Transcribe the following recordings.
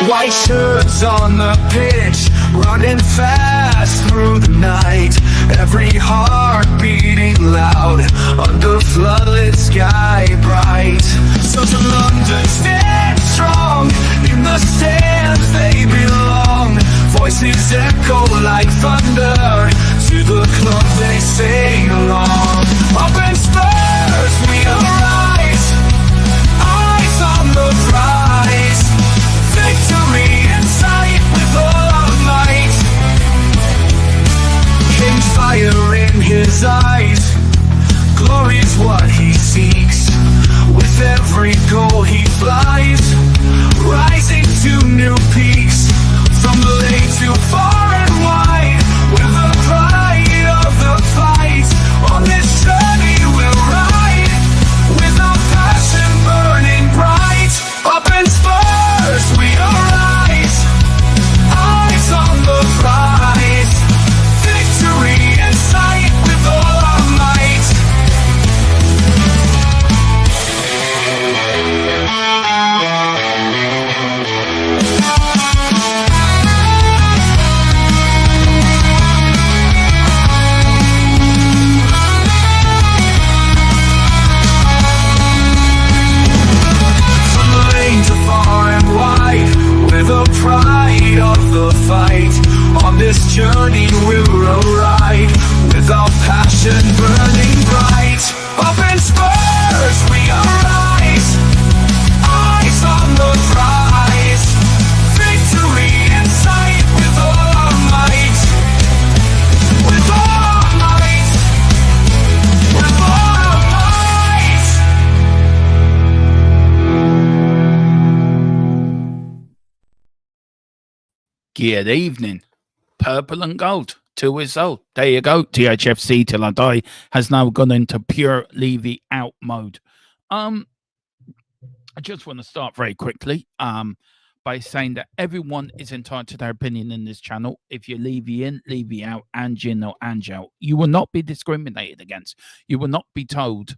White shirts on the pitch, running fast through the night. Every heart beating loud under floodlit sky bright. So to London stand strong, in the stands they belong. Voices echo like thunder, to the club they sing along. Up in Spurs we arise, eyes on the prize. Victory in sight with all our might. King's fire in his eyes, glory's what he seeks. With every goal he flies, rising to new peaks. From the lake to far and wide, with the pride of the fight. On this journey we'll ride, with our passion burning bright. Up in Spurs we arise, eyes on the prize. Victory in sight with all our might. The pride of the fight. On this journey we'll ride, with our passion burning bright. Up in Spurs we arise, eyes on the prize. Victory in sight with all our might. With all our might. With all our might. Good evening. Purple and gold, 2 years old. There you go. THFC Till I Die has now gone into pure Levy out mode. I just want to start very quickly by saying that everyone is entitled to their opinion in this channel. If you're Levy in, Levy out, Ange or Ange out, you will not be discriminated against. You will not be told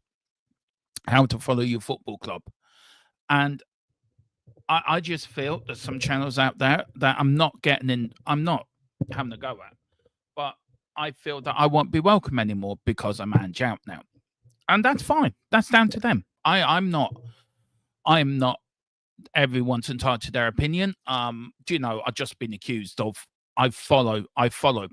how to follow your football club. And I just feel there's some channels out there that I'm not getting in, I'm not having a go at, but I feel that I won't be welcome anymore because I'm Ange out now. And that's fine. That's down to them. I'm not, everyone's entitled to their opinion. Do you know, I've just been accused of, I follow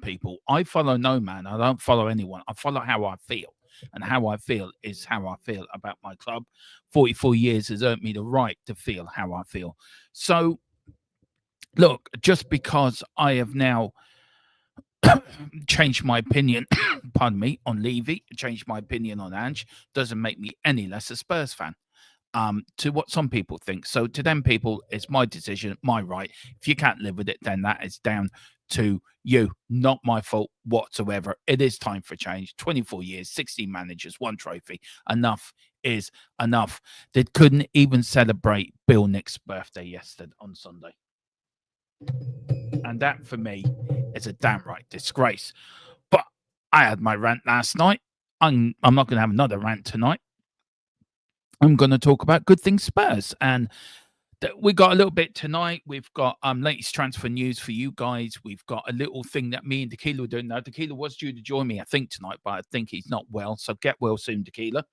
people. I follow no man. I don't follow anyone. I follow how I feel. And how I feel is how I feel about my club. 44 years has earned me the right to feel how I feel. So, look, just because I have now changed my opinion, pardon me, on Levy, changed my opinion on Ange, doesn't make me any less a Spurs fan. To what some people think. So to them people, it's my decision, my right. If you can't live with it, then that is down to you. Not my fault whatsoever. It is time for change. 24 years, 16 managers, 1 trophy. Enough is enough. They couldn't even celebrate Bill Nick's birthday yesterday on Sunday. And that for me is a damn right disgrace. But I had my rant last night. I'm not going to have another rant tonight. I'm going to talk about good things Spurs, and we got a little bit tonight. We've got latest transfer news for you guys. We've got a little thing that me and Tequila were doing. Now, Tequila was due to join me, I think, tonight, but I think he's not well. So get well soon, Tequila.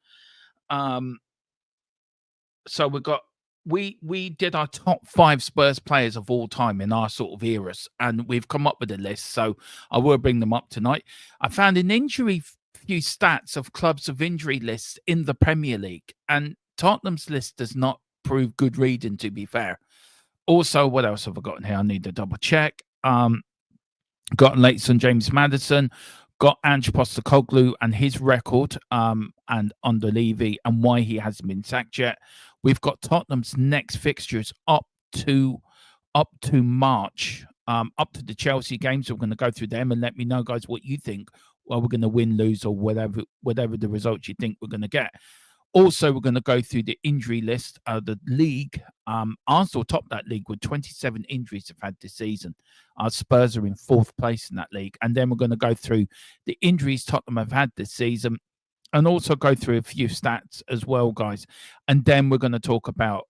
So we did our top 5 Spurs players of all time in our sort of eras, and we've come up with a list. So I will bring them up tonight. I found an injury few stats of clubs of injury lists in the Premier League, and Tottenham's list does not prove good reading, to be fair. Also, what else have I got in here? I need to double check. Got latest on James Maddison, got Ange Postecoglou and his record and under Levy and why he hasn't been sacked yet. We've got Tottenham's next fixtures up to March, up to the Chelsea games. So we're going to go through them and let me know, guys, what you think. Well, we're going to win, lose, or whatever the results you think we're going to get. Also, we're going to go through the injury list of the league. Arsenal top that league with 27 injuries they've had this season. Our Spurs are in 4th place in that league. And then we're going to go through the injuries Tottenham have had this season and also go through a few stats as well, guys. And then we're going to talk about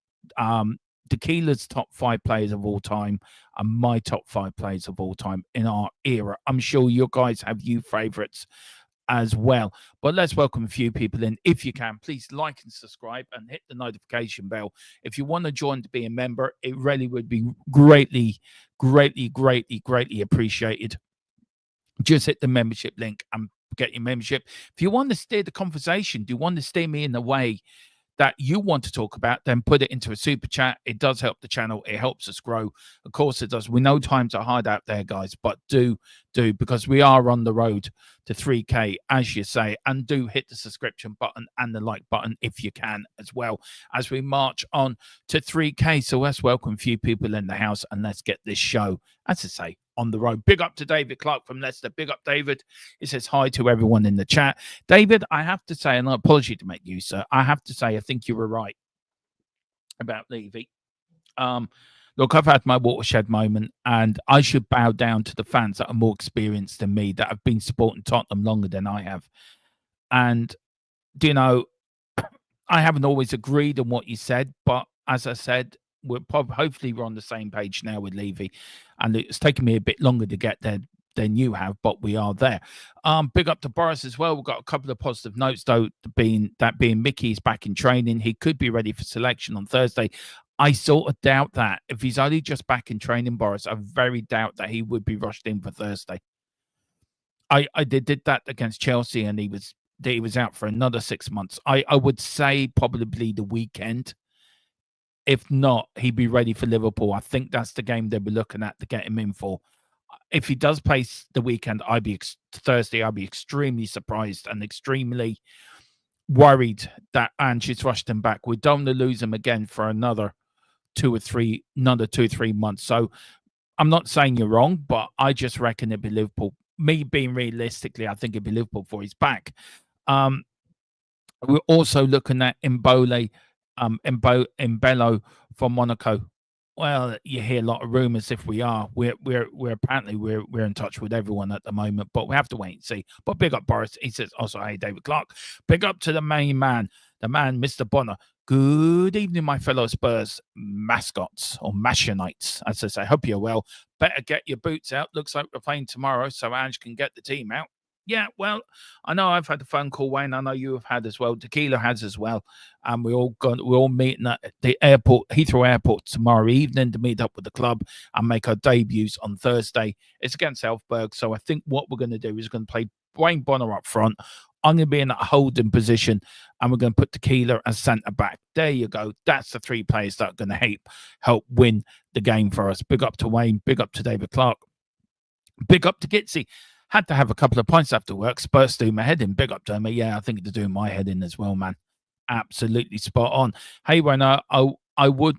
Tequila's top 5 players of all time and my top 5 players of all time in our era. I'm sure you guys have you favourites as well. But let's welcome a few people in. If you can, please like and subscribe and hit the notification bell. If you want to join to be a member, it really would be greatly, greatly, greatly, greatly appreciated. Just hit the membership link and get your membership. If you want to steer the conversation, do you want to steer me in the way that you want to talk about, then put it into a super chat. It does help the channel. It helps us grow. Of course it does. We know times are hard out there, guys, but do, because we are on the road to 3K, as you say, and do hit the subscription button and the like button if you can as well as we march on to 3K. So let's welcome a few people in the house and let's get this show, as I say, on the road. Big up to David Clark from Leicester. Big up, David. He says hi to everyone in the chat. David, I have to say, and an apology to make you, sir, I have to say, I think you were right about Levy. Look, I've had my watershed moment, and I should bow down to the fans that are more experienced than me, that have been supporting Tottenham longer than I have. And, you know, I haven't always agreed on what you said, but as I said, hopefully we're on the same page now with Levy, and it's taken me a bit longer to get there than you have, but we are there. Big up to Boris as well. We've got a couple of positive notes though, being Mickey's back in training. He could be ready for selection on Thursday. I sort of doubt that. If he's only just back in training, Boris, I very doubt that he would be rushed in for Thursday. I did that against Chelsea, and he was out for another 6 months. I would say probably the weekend. If not, he'd be ready for Liverpool. I think that's the game they'll be looking at to get him in for. If he does play the weekend, Thursday, I'd be extremely surprised and extremely worried that Ange's rushed him back. We don't want to lose him again for another 2 or 3 months. So I'm not saying you're wrong, but I just reckon it'd be Liverpool. Me being realistically, I think it'd be Liverpool before he's back. We're also looking at Mbolo from Monaco. Well, you hear a lot of rumors. If we are, we're apparently we're in touch with everyone at the moment, but we have to wait and see. But big up Boris. He says also, hey David Clark. Big up to the main man, Mr. Bonner. Good evening, my fellow Spurs mascots or machinites, as I say. Hope you're well. Better get your boots out. Looks like we're playing tomorrow, so Ange can get the team out. Yeah, well, I know I've had a phone call, Wayne. I know you have had as well. Tequila has as well. And we're all meeting at the airport, Heathrow Airport, tomorrow evening to meet up with the club and make our debuts on Thursday. It's against Elfsberg, so I think what we're going to do is going to play Wayne Bonner up front. I'm going to be in a holding position, and we're going to put Tequila as centre back. There you go. That's the 3 players that are going to help win the game for us. Big up to Wayne. Big up to David Clark. Big up to Gitsy. Had to have a couple of pints after work. Spurs do my head in. Big up to me. Yeah, I think they're doing my head in as well, man. Absolutely spot on. Hey, when I would,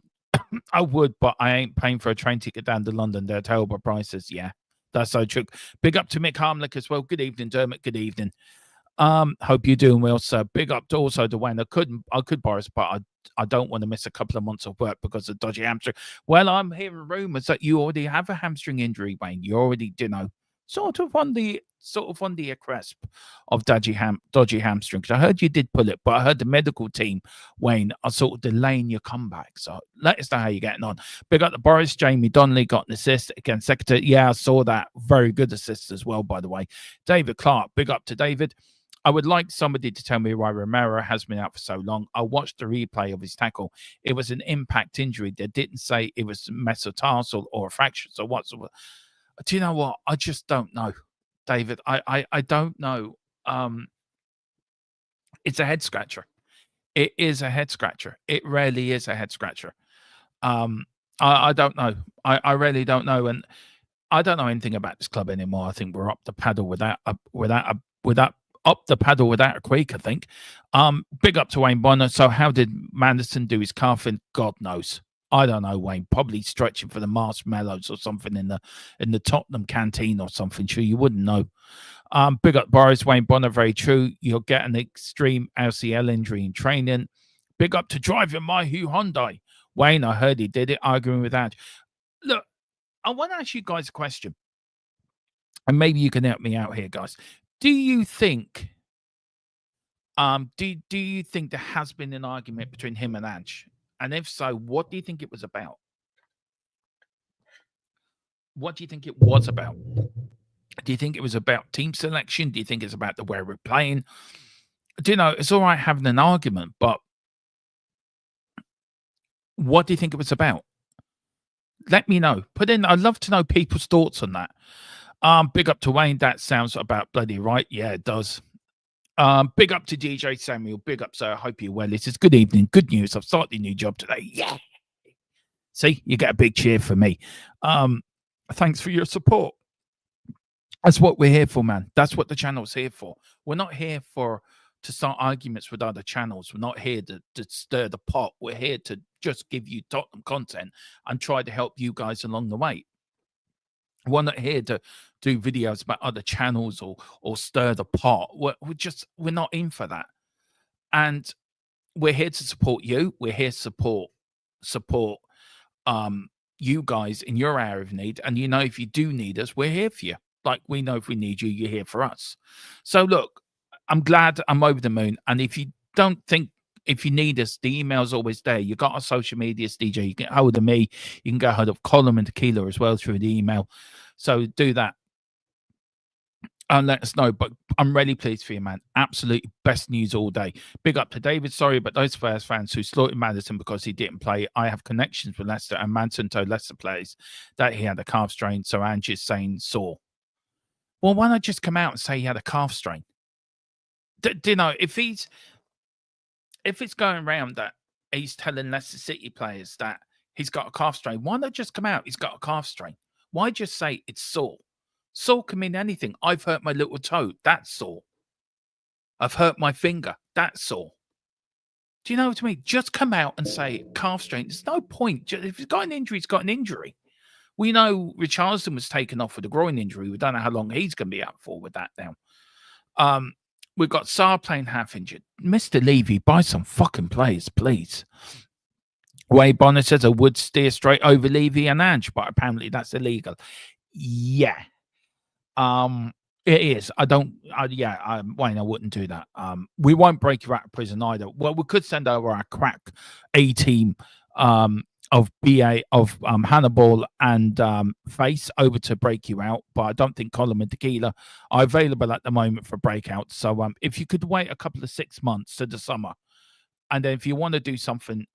I would, but I ain't paying for a train ticket down to London. They're terrible prices. Yeah, that's so true. Big up to Mick Harmlick as well. Good evening, Dermot. Good evening. Hope you're doing well, sir. Big up to also to Wayne. I could, Boris, but I don't want to miss a couple of months of work because of dodgy hamstring. Well, I'm hearing rumors that you already have a hamstring injury, Wayne. You already, sort of on the cresp of dodgy hamstrings. I heard you did pull it, but I heard the medical team, Wayne, are sort of delaying your comeback. So let us know how you're getting on. Big up to Boris. Jamie Donnelly got an assist against Secretary. Yeah, I saw that. Very good assist as well, by the way. David Clark. Big up to David. I would like somebody to tell me why Romero has been out for so long. I watched the replay of his tackle. It was an impact injury. They didn't say it was metatarsal or a fracture. So whatsoever. Do you know what? I just don't know, David. I don't know. It's a head scratcher. It is a head scratcher. It really is a head scratcher. I don't know. I really don't know, and I don't know anything about this club anymore. I think we're up the paddle without a creek, I think. Big up to Wayne Bonner. So how did Manderson do his calving? God knows. I don't know, Wayne. Probably stretching for the marshmallows or something in the Tottenham canteen or something. Sure, you wouldn't know. Big up Boris. Wayne Bonner. Very true. You'll get an extreme LCL injury in training. Big up to driving my Hyundai. Wayne, I heard he did it. Arguing with that. Look, I want to ask you guys a question, and maybe you can help me out here, guys. Do you think there has been an argument between him and Ange? And if so, what do you think it was about? What do you think it was about? Do you think it was about team selection? Do you think it's about the way we're playing? Do you know, it's all right having an argument, but what do you think it was about? Let me know. Put in, I'd love to know people's thoughts on that. Big up to Wayne. That sounds about bloody right. Yeah, it does. Big up to DJ Samuel. Big up, sir. I hope you're well. It is good evening. Good news. I've started a new job today. Yeah. See, you get a big cheer for me. Thanks for your support. That's what we're here for, man. That's what the channel's here for. We're not here to start arguments with other channels. We're not here to stir the pot. We're here to just give you Tottenham content and try to help you guys along the way. We're not here to do videos about other channels or stir the pot. We're not in for that. And we're here to support you. We're here to support you guys in your hour of need. And you know, if you do need us, we're here for you. Like we know if we need you, you're here for us. So look, I'm glad, I'm over the moon. And if you don't think, if you need us, the email's always there. You got our social medias, DJ. You can get hold of me. You can get hold of Colin and Tequila as well through the email. So do that and let us know. But I'm really pleased for you, man. Absolutely best news all day. Big up to David. Sorry, but those Spurs fans who slaughtered Maddison because he didn't play. I have connections with Leicester, and Manson told Leicester players that he had a calf strain. So Angie's saying sore. Well, why not just come out and say he had a calf strain? Do you know, if it's going around that he's telling Leicester City players that he's got a calf strain, why not just come out? He's got a calf strain. Why just say it's sore? Sore can mean anything. I've hurt my little toe. That's sore. I've hurt my finger. That's sore. Do you know what I mean? Just come out and say calf strain. There's no point. If he's got an injury, he's got an injury. We know Richarlison was taken off with a groin injury. We don't know how long he's going to be out for with that now. We've got Sarr playing half injured. Mr. Levy, buy some fucking players, please. Wade Bonner says I would steer straight over Levy and Ange, but apparently that's illegal. Yeah. It is. Wayne, I wouldn't do that. We won't break you out of prison either. Well, we could send over our crack A team of Hannibal and Face over to break you out, but I don't think Colin and Tequila are available at the moment for breakout. So if you could wait a couple of 6 months to the summer, and then if you want to do something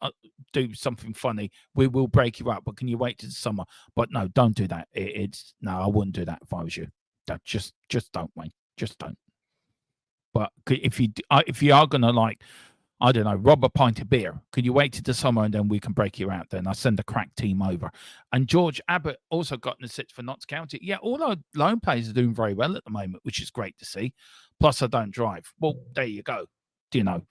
funny, we will break you out. But can you wait to the summer? But no, don't do that. No, I wouldn't do that if I was you. Just don't, Wayne. Just don't. But if you are gonna, like, I don't know, rob a pint of beer, could you wait till the summer and then we can break you out? Then I'll send a crack team over. And George Abbott also got an assist for Notts County. Yeah, all our loan players are doing very well at the moment, which is great to see. Plus, I don't drive. Well, there you go. Do you know?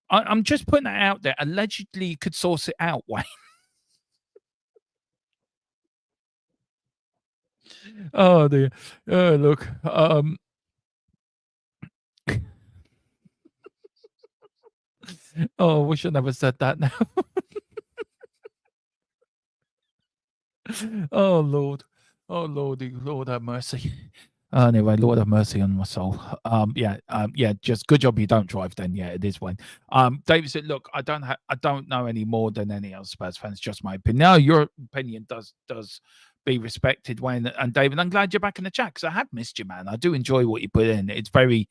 I'm just putting that out there. Allegedly, you could source it out, Wayne. Oh dear. Look. Oh, wish I never said that now. Oh Lord. Oh Lordy, Lord have mercy. Anyway, Lord have mercy on my soul. Just good job you don't drive then. Yeah, it is Wayne. David said, look, I don't know any more than any other Spurs fans, just my opinion. No, your opinion does be respected, Wayne. And David, I'm glad you're back in the chat because I have missed you, man. I do enjoy what you put in. It is very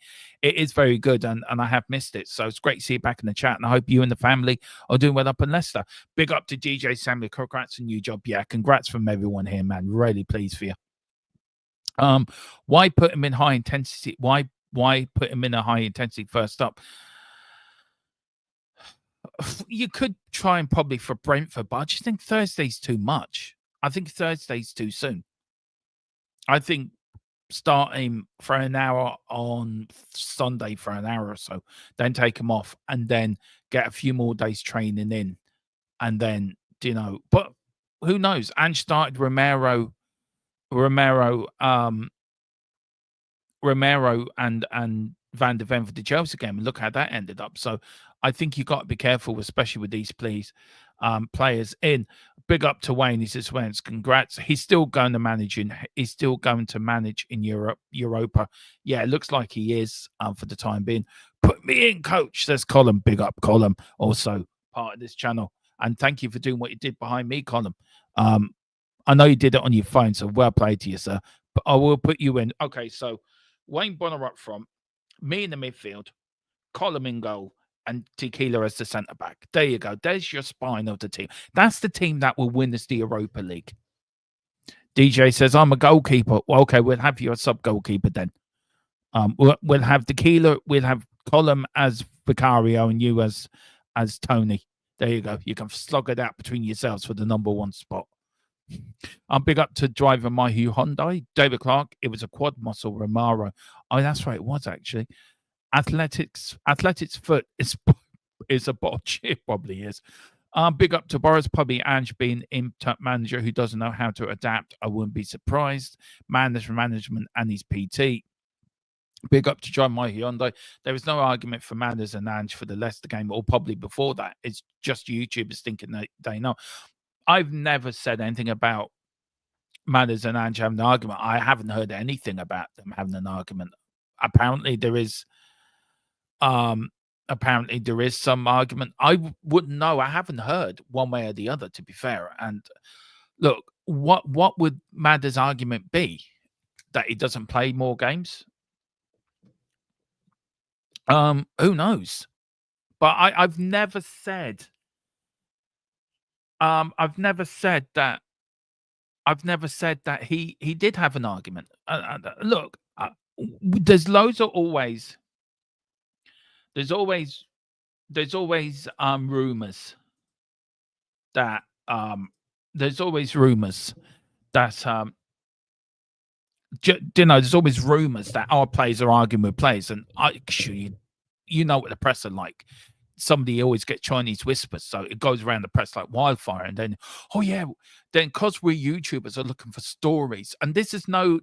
good, and I have missed it. So it's great to see you back in the chat, and I hope you and the family are doing well up in Leicester. Big up to DJ Samuel. Congrats on your job. Yeah, congrats from everyone here, man. Really pleased for you. Why put him in high intensity? Why put him in a high intensity first up? You could try and probably for Brentford, but I just think Thursday's too much. I think Thursday's too soon. I think start him for an hour on Sunday for an hour or so, then take him off, and then get a few more days training in, and then But who knows? Ange started Romero and Van de Ven for the Chelsea game, and look how that ended up. So I think you got to be careful, especially with these players in. Big up to Wayne. He says, Wayne's congrats. He's still going to manage in Europa. Yeah, it looks like he is for the time being. Put me in, coach, says Colin. Big up, Colin. Also part of this channel. And thank you for doing what you did behind me, Colin. I know you did it on your phone, so well played to you, sir. But I will put you in. Okay, so Wayne Bonner up front, me in the midfield, Colin in goal, and Tequila as the centre back. There you go. There's your spine of the team. That's the team that will win us the Europa League. DJ says, I'm a goalkeeper. Well, okay, we'll have you a sub-goalkeeper then. We'll have Tequila, we'll have Colin as Vicario and you as Tony. There you go. You can slug it out between yourselves for the number 1 spot. I'm big up to driver Mahu Hyundai. David Clark, it was a quad muscle Romaro. Oh, that's right, it was actually. Athletics foot is a botch. It probably is. Big up to Boris, probably Ange being Inter manager who doesn't know how to adapt. I wouldn't be surprised. Management and his PT. Big up to John My Hyundai. There is no argument for Manners and Ange for the Leicester game, or probably before that. It's just YouTubers thinking that they know. I've never said anything about Manners and Ange having an argument. I haven't heard anything about them having an argument. Apparently there is some argument. I wouldn't know. I haven't heard one way or the other, to be fair. And look, what would Manners' argument be? That he doesn't play more games? Who knows? But I've never said that he did have an argument. Look, there's always rumors that there's always rumors that our players are arguing with players, and you know what the press are like. Somebody always get Chinese whispers, so it goes around the press like wildfire. And then, because we're YouTubers are looking for stories, and this is me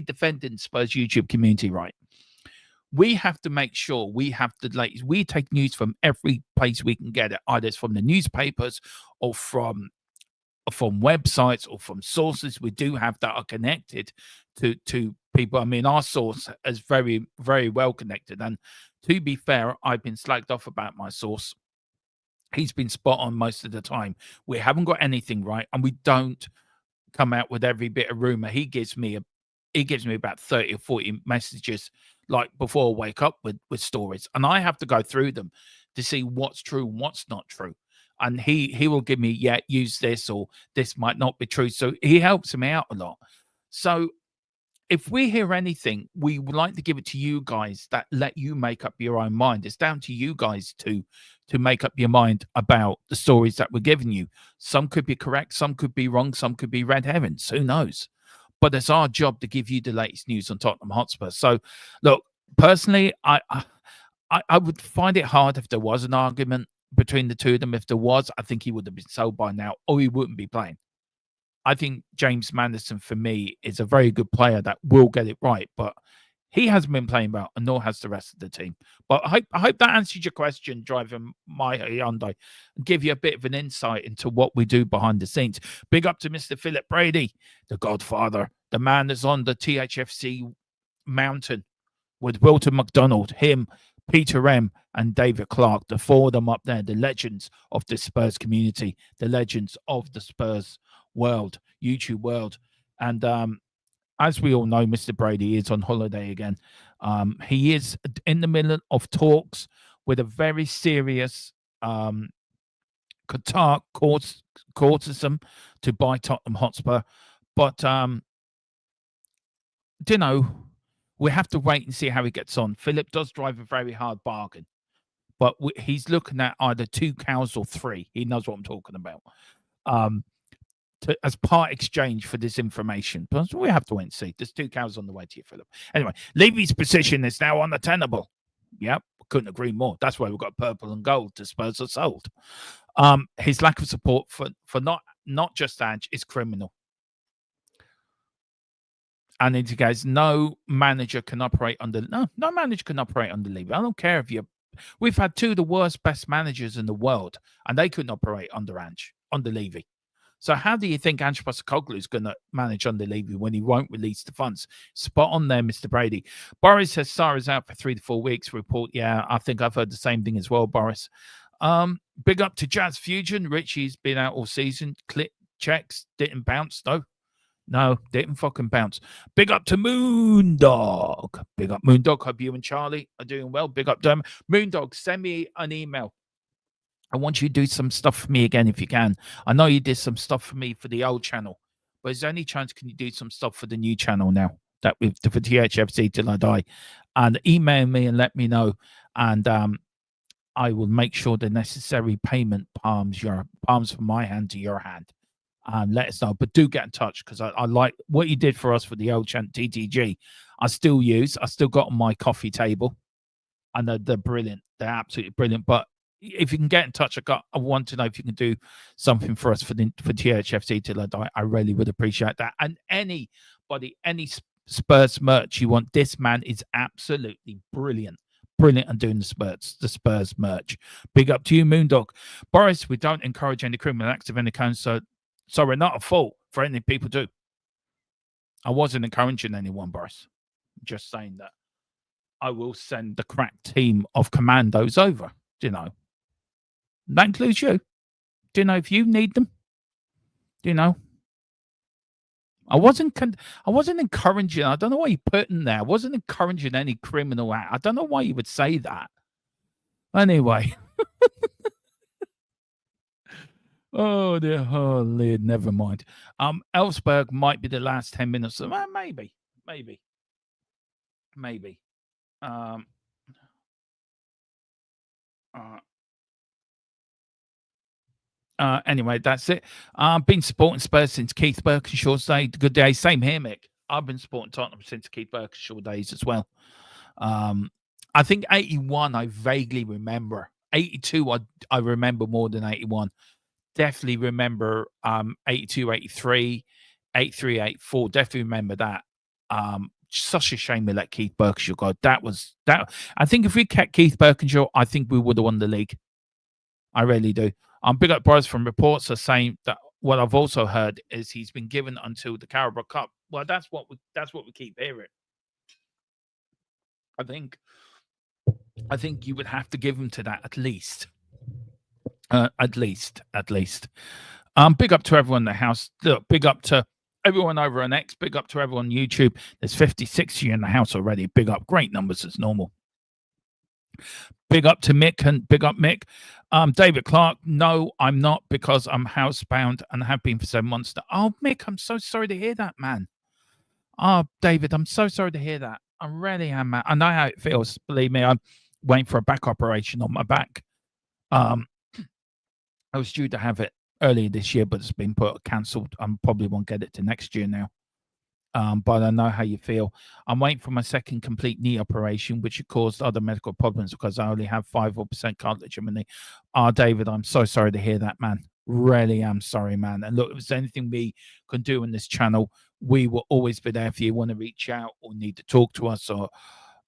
defending Spurs YouTube community, right? We have to make sure we have the latest. We take news from every place we can get it, either it's from the newspapers or from websites or from sources we do have that are connected to people. I mean, our source is very, very well connected. And to be fair, I've been slagged off about my source. He's been spot on most of the time. We haven't got anything right, and we don't come out with every bit of rumor. He gives me about 30 or 40 messages like before I wake up with stories, and I have to go through them to see what's true and what's not true. And he will give me, use this, or this might not be true. So he helps me out a lot. So if we hear anything, we would like to give it to you guys that let you make up your own mind. It's down to you guys to make up your mind about the stories that we're giving you. Some could be correct, some could be wrong, some could be red herrings. Who knows? But it's our job to give you the latest news on Tottenham Hotspur. So, look, personally, I would find it hard if there was an argument between the two of them. If there was, I think he would have been sold by now, or he wouldn't be playing. I think James Maddison, for me, is a very good player that will get it right, but he hasn't been playing well, and nor has the rest of the team. But I hope that answers your question, driving my Hyundai, and give you a bit of an insight into what we do behind the scenes. Big up to Mr. Philip Brady, the godfather, the man that's on the THFC mountain with Wilton McDonald, him, Peter M, and David Clark, the four of them up there, the legends of the Spurs community, the legends of the Spurs world, YouTube world. And as we all know, Mr. Brady is on holiday again. He is in the middle of talks with a very serious Qatar courtesan to buy Tottenham Hotspur. But, we have to wait and see how he gets on. Philip does drive a very hard bargain, but he's looking at either 2 cows or 3. He knows what I'm talking about. As part exchange for this information. But we have to wait and see. There's 2 cows on the way to you, Philip. Anyway, Levy's position is now unattainable. Yep, couldn't agree more. That's why we've got purple and gold to Spurs are sold. His lack of support for not just Ange is criminal. And he goes, no manager can operate under Levy. I don't care if we've had 2 of the worst best managers in the world, and they couldn't operate under Levy. So how do you think Ange Postecoglou is going to manage under Levy when he won't release the funds? Spot on there, Mr. Brady. Boris says Sarah's out for 3 to 4 weeks. Report, yeah, I think I've heard the same thing as well, Boris. Big up to Jazz Fusion. Richie's been out all season. Click checks, didn't bounce though. No, didn't fucking bounce. Big up to Moondog. Big up Moondog. Hope you and Charlie are doing well. Big up to them. Moondog, send me an email. I want you to do some stuff for me again if you can. I know you did some stuff for me for the old channel, but is there any chance can you do some stuff for the new channel now? That with for THFC till I die, and email me and let me know, and I will make sure the necessary payment palms from my hand to your hand, and let us know. But do get in touch because I like what you did for us for the old chant TTG. I still got on my coffee table, and they're brilliant. They're absolutely brilliant. But if you can get in touch, I want to know if you can do something for us for THFC till I die. I really would appreciate that. And anybody, any Spurs merch you want, this man is absolutely brilliant at doing the Spurs merch. Big up to you, Moondog. Boris, we don't encourage any criminal acts of any kind, so we're not at fault for anything people do. I wasn't encouraging anyone, Boris. Just saying that I will send the crack team of commandos over. Do you know? That includes you. Do you know if you need them? Do you know? I wasn't encouraging. I don't know why you put in there. I wasn't encouraging any criminal act. I don't know why you would say that. Anyway. Oh dear. Oh, Lord, never mind. Ellsberg might be the last 10 minutes. Maybe. Anyway, that's it. Been supporting Spurs since Keith Birkinshaw's day. Good day. Same here, Mick. I've been supporting Tottenham since Keith Birkinshaw days as well. I think 81 I vaguely remember. 82 I remember more than 81. Definitely remember 82, 83, 83, 84. Definitely remember that. Such a shame we let Keith Birkinshaw go. That. I think if we kept Keith Birkinshaw, I think we would have won the league. I really do. Big up brothers from reports are saying that what I've also heard is he's been given until the Carabao Cup. Well, that's what we keep hearing. I think you would have to give him to that at least. At least. Big up to everyone in the house. Look, big up to everyone over on X. Big up to everyone on YouTube. There's 56 of you in the house already. Big up. Great numbers as normal. Big up to Mick and big up Mick. David Clark, no, I'm not because I'm housebound and have been for 7 months now. Oh, Mick, I'm so sorry to hear that, man. Oh, David, I'm so sorry to hear that. I really am, man. I know how it feels. Believe me, I'm waiting for a back operation on my back. I was due to have it earlier this year, but it's been cancelled. I probably won't get it to next year now. But I know how you feel. I'm waiting for my second complete knee operation, which caused other medical problems because I only have 5% cartilage in my knee. David, I'm so sorry to hear that, man. Really am sorry, man. And look, if there's anything we can do in this channel, we will always be there if you want to reach out or need to talk to us or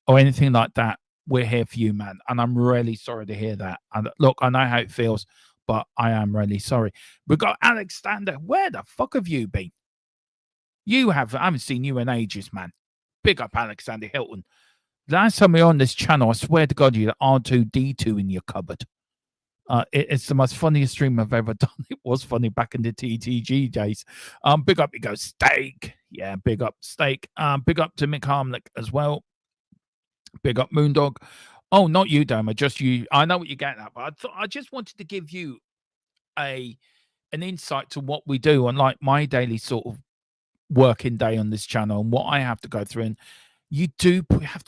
anything like that. We're here for you, man. And I'm really sorry to hear that. And look, I know how it feels, but I am really sorry. We've got Alexander. Where the fuck have you been? I haven't seen you in ages, man. Big up Alexander Hilton. Last time we were on this channel, I swear to God, you had R2D2 in your cupboard. It's the most funniest stream I've ever done. It was funny back in the TTG days. Big up, you go, Steak. Yeah, big up, Steak. Big up to Mick Harmlick as well. Big up, Moondog. Oh, not you, Doma, just you. I know what you're getting at, but I just wanted to give you an insight to what we do on like my daily sort of working day on this channel and what I have to go through. And you have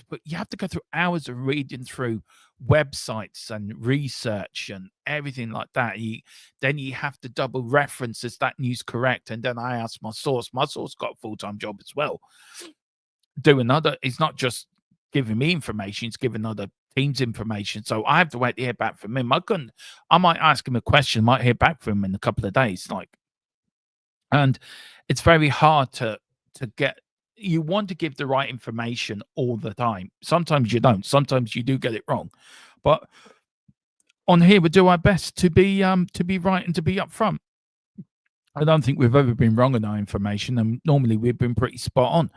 to go through hours of reading through websites and research and everything like that. Then you have to double reference, is that news correct? And then I ask my source. My source got a full-time job as well. It's not just giving me information, it's giving other teams information. So I have to wait to hear back from him. I might ask him a question, might hear back from him in a couple of days. And it's very hard to get. You want to give the right information all the time. Sometimes you don't. Sometimes you do get it wrong. But on here, we do our best to be right and to be upfront. I don't think we've ever been wrong on our information, and normally we've been pretty spot on.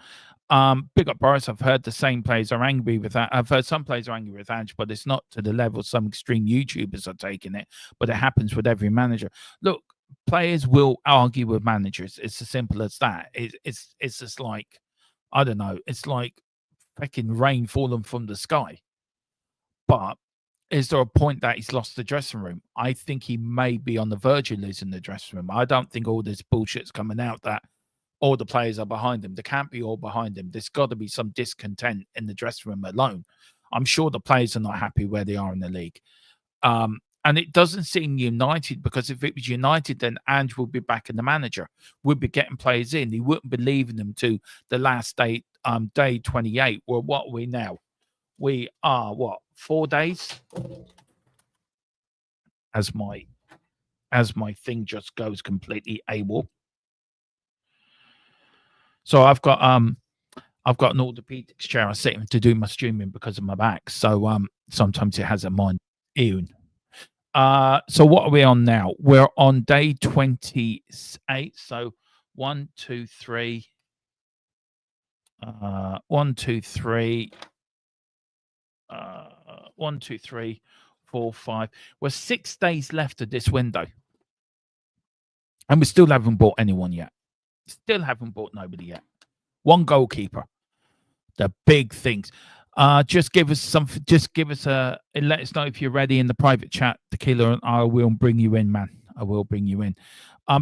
Big up Boris. I've heard the same players are angry with that. I've heard some players are angry with Ange, but it's not to the level some extreme YouTubers are taking it. But it happens with every manager. Look, players will argue with managers. It's as simple as that. It's just like, I don't know. It's like fucking rain falling from the sky. But is there a point that he's lost the dressing room? I think he may be on the verge of losing the dressing room. I don't think all this bullshit's coming out that all the players are behind him. They can't be all behind him. There's got to be some discontent in the dressing room alone. I'm sure the players are not happy where they are in the league. And it doesn't seem United, because if it was United, then Ange would be back in the manager, would be getting players in. He wouldn't be leaving them to the last day, day 28. Well, what are we now? We are, what, 4 days? As my thing just goes completely AWOL. So I've got an orthopedics chair I sit in to do my streaming because of my back. So sometimes it has a mind ewan. So what are we on now? We're on day 28. So 1, 2, 3. 1, 2, 3. 1, 2, 3, 4, 5. We're 6 days left of this window, and we still haven't bought anyone yet. Still haven't bought nobody yet. One goalkeeper. The big things. Just give us some. Just give us a. Let us know if you're ready in the private chat, Tequila, and I will bring you in, man. I will bring you in.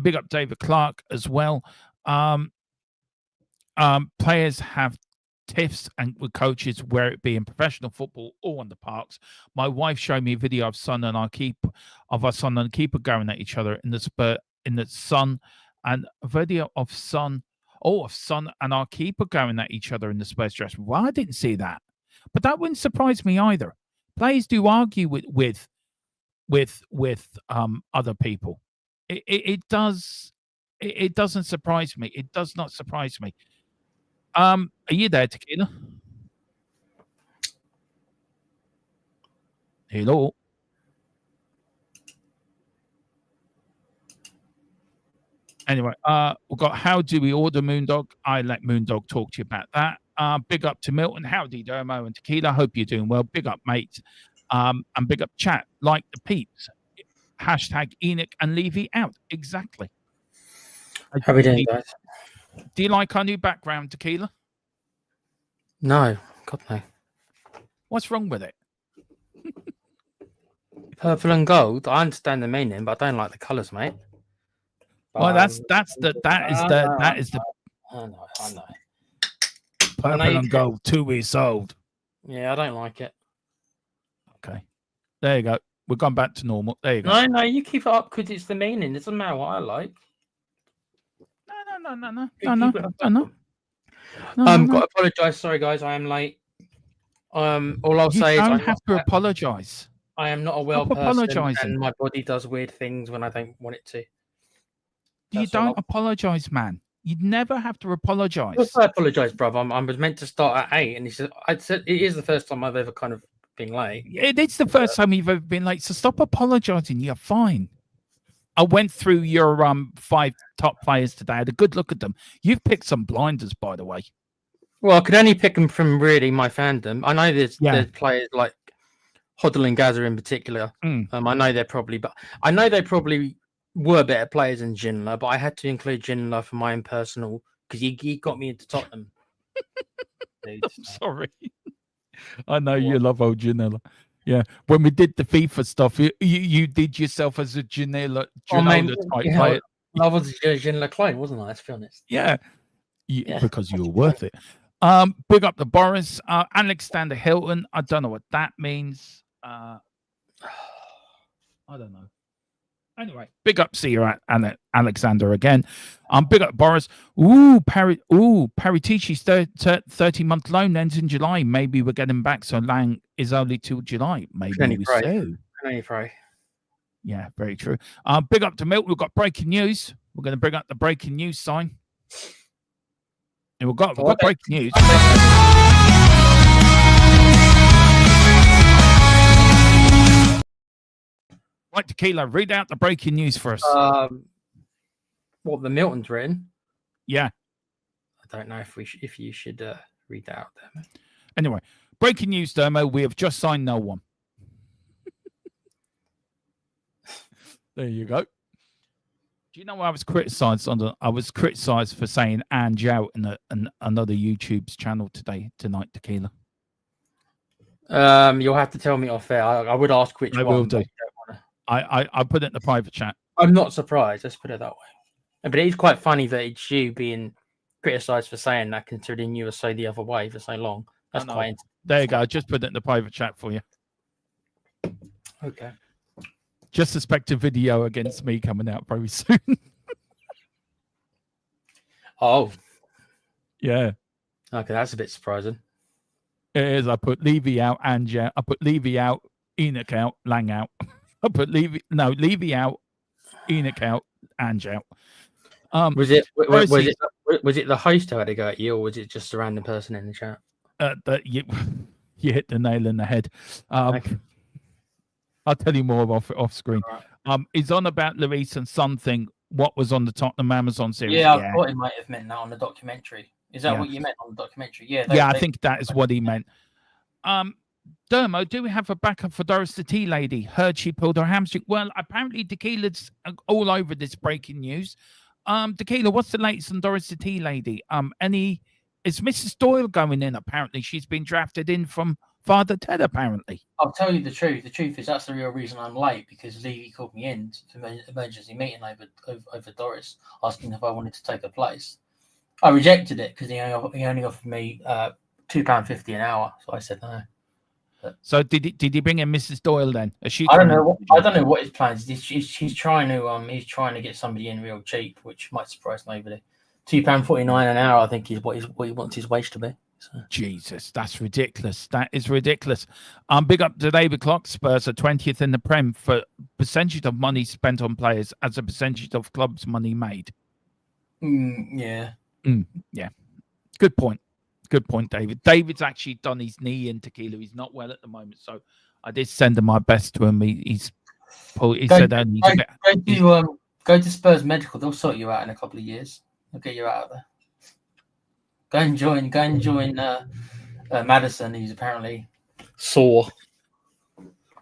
Big up David Clark as well. Players have tiffs and with coaches, where it be in professional football or on the parks. My wife showed me a video of our son and keeper going at each other in the sun, and a video of son and our keeper going at each other in the Spurs dressing room. Well, I didn't see that, but that wouldn't surprise me either. Players do argue with other people. It does. It doesn't surprise me. It does not surprise me. Are you there, Tequila? Hello. Anyway, we've got how do we order Moondog? I let Moondog talk to you about that. Big up to Milton. Howdy, Dermo and Tequila. Hope you're doing well. Big up, mate. And big up chat. Like the peeps. Hashtag Enoch and Levy out. Exactly. How are we doing, guys? Do you like our new background, Tequila? No, God no. What's wrong with it? Purple and gold. I understand the meaning, but I don't like the colours, mate. Well, that is the. I know. Purple and gold, 2 weeks old. Yeah, I don't like it. Okay, there you go. We've gone back to normal. There you go. No, you keep it up because it's the meaning. It doesn't matter what I like. No. Got to apologise. Sorry, guys, I am late. All I'll say is I don't have to apologise. I am not a well person, and my body does weird things when I don't want it to. You don't apologise, man. You'd never have to apologise. I apologise, brother. I was meant to start at 8, and he said, "I said it is the first time I've ever kind of been late." It's the first time you've ever been late, so stop apologising. You're fine. I went through your 5 top players today. I had a good look at them. You've picked some blinders, by the way. Well, I could only pick them from really my fandom. I know there's players like Hoddle and Gaza in particular. I know they probably were better players than Ginola, but I had to include Ginola for my own personal because he got me into Tottenham. Dude, I'm sorry. I know you love old Ginola. Yeah, when we did the FIFA stuff, you did yourself as a Ginola type player. I was a Ginola clone, wasn't I? Let's be honest. Yeah, because you were worth it. Big up to Boris. Alexander Hilton. I don't know what that means. I don't know. Anyway, big up, see you at Alexander again. Big up Boris. Paritici's 30-month loan ends in July. Maybe we're getting back. So Lang is only till July. Maybe we so. Yeah, very true. Big up to Milk. We've got breaking news. We're going to bring up the breaking news sign. And we've got breaking news. Right, Tequila, read out the breaking news for us. What the Milton's written? Yeah. I don't know if you should read that out there. Anyway, breaking news, Dermo. We have just signed no one. There you go. Do you know I was criticised for saying Ange out in another YouTube's channel tonight, Tequila. You'll have to tell me off air. I would ask which one. I will do. I put it in the private chat. I'm not surprised. Let's put it that way. But it is quite funny that it's you being criticised for saying that, considering you were so the other way for so long. That's quite. There you go. I just put it in the private chat for you. Okay. Just suspect a video against me coming out very soon. Oh. Yeah. Okay, that's a bit surprising. It is. I put Levy out, Ange out. I put Levy out, Enoch out, Lang out. I put Levy out, Enoch out, Ange out. Was it the host who had to go at you, or was it just a random person in the chat? You hit the nail in the head. Okay. I'll tell you more off screen. Right. He's on about Lloris and something. What was on the Tottenham Amazon series? Yeah, I thought he might have meant that on the documentary. Is that what you meant on the documentary? Yeah. I think that is what he meant. Dermo, do we have a backup for Doris the Tea Lady? Heard she pulled her hamstring. Well, apparently Tequila's all over this breaking news. Tequila, what's the latest on Doris the Tea Lady? Is Mrs. Doyle going in? Apparently, she's been drafted in from Father Ted, apparently. I'll tell you the truth. The truth is that's the real reason I'm late, because Levy called me in for an emergency meeting over Doris, asking if I wanted to take her place. I rejected it because he only offered me £2.50 an hour, so I said no. But, so did he bring in Mrs. Doyle then? I don't know what his plans. He's trying to get somebody in real cheap, which might surprise nobody. £2.49 an hour, I think, is what he wants his wage to be. So. Jesus, that's ridiculous. That is ridiculous. Big up to David Clark. Spurs are 20th in the Prem for percentage of money spent on players as a percentage of clubs' money made. Yeah. Yeah. Good point. Good point, David. David's actually done his knee in, Tequila. He's not well at the moment, so I did send him my best to him. He said go to Spurs Medical. They'll sort you out in a couple of years. They'll get you out of there. Go and join Madison. He's apparently sore.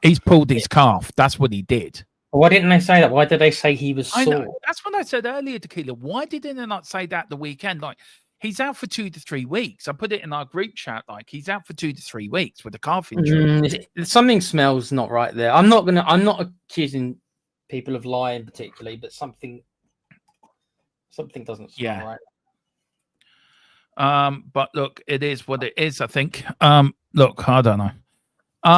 He's pulled his calf. That's what he did. Why didn't they say that? Why did they say he was sore? I know. That's what I said earlier, Tequila. Why didn't they not say that the weekend? Like, he's out for 2 to 3 weeks. I put it in our group chat. Like, he's out for 2 to 3 weeks with a calf injury. Something smells not right there. I'm not accusing people of lying particularly, but something doesn't smell right. But look, it is what it is, I think. Look, I don't know.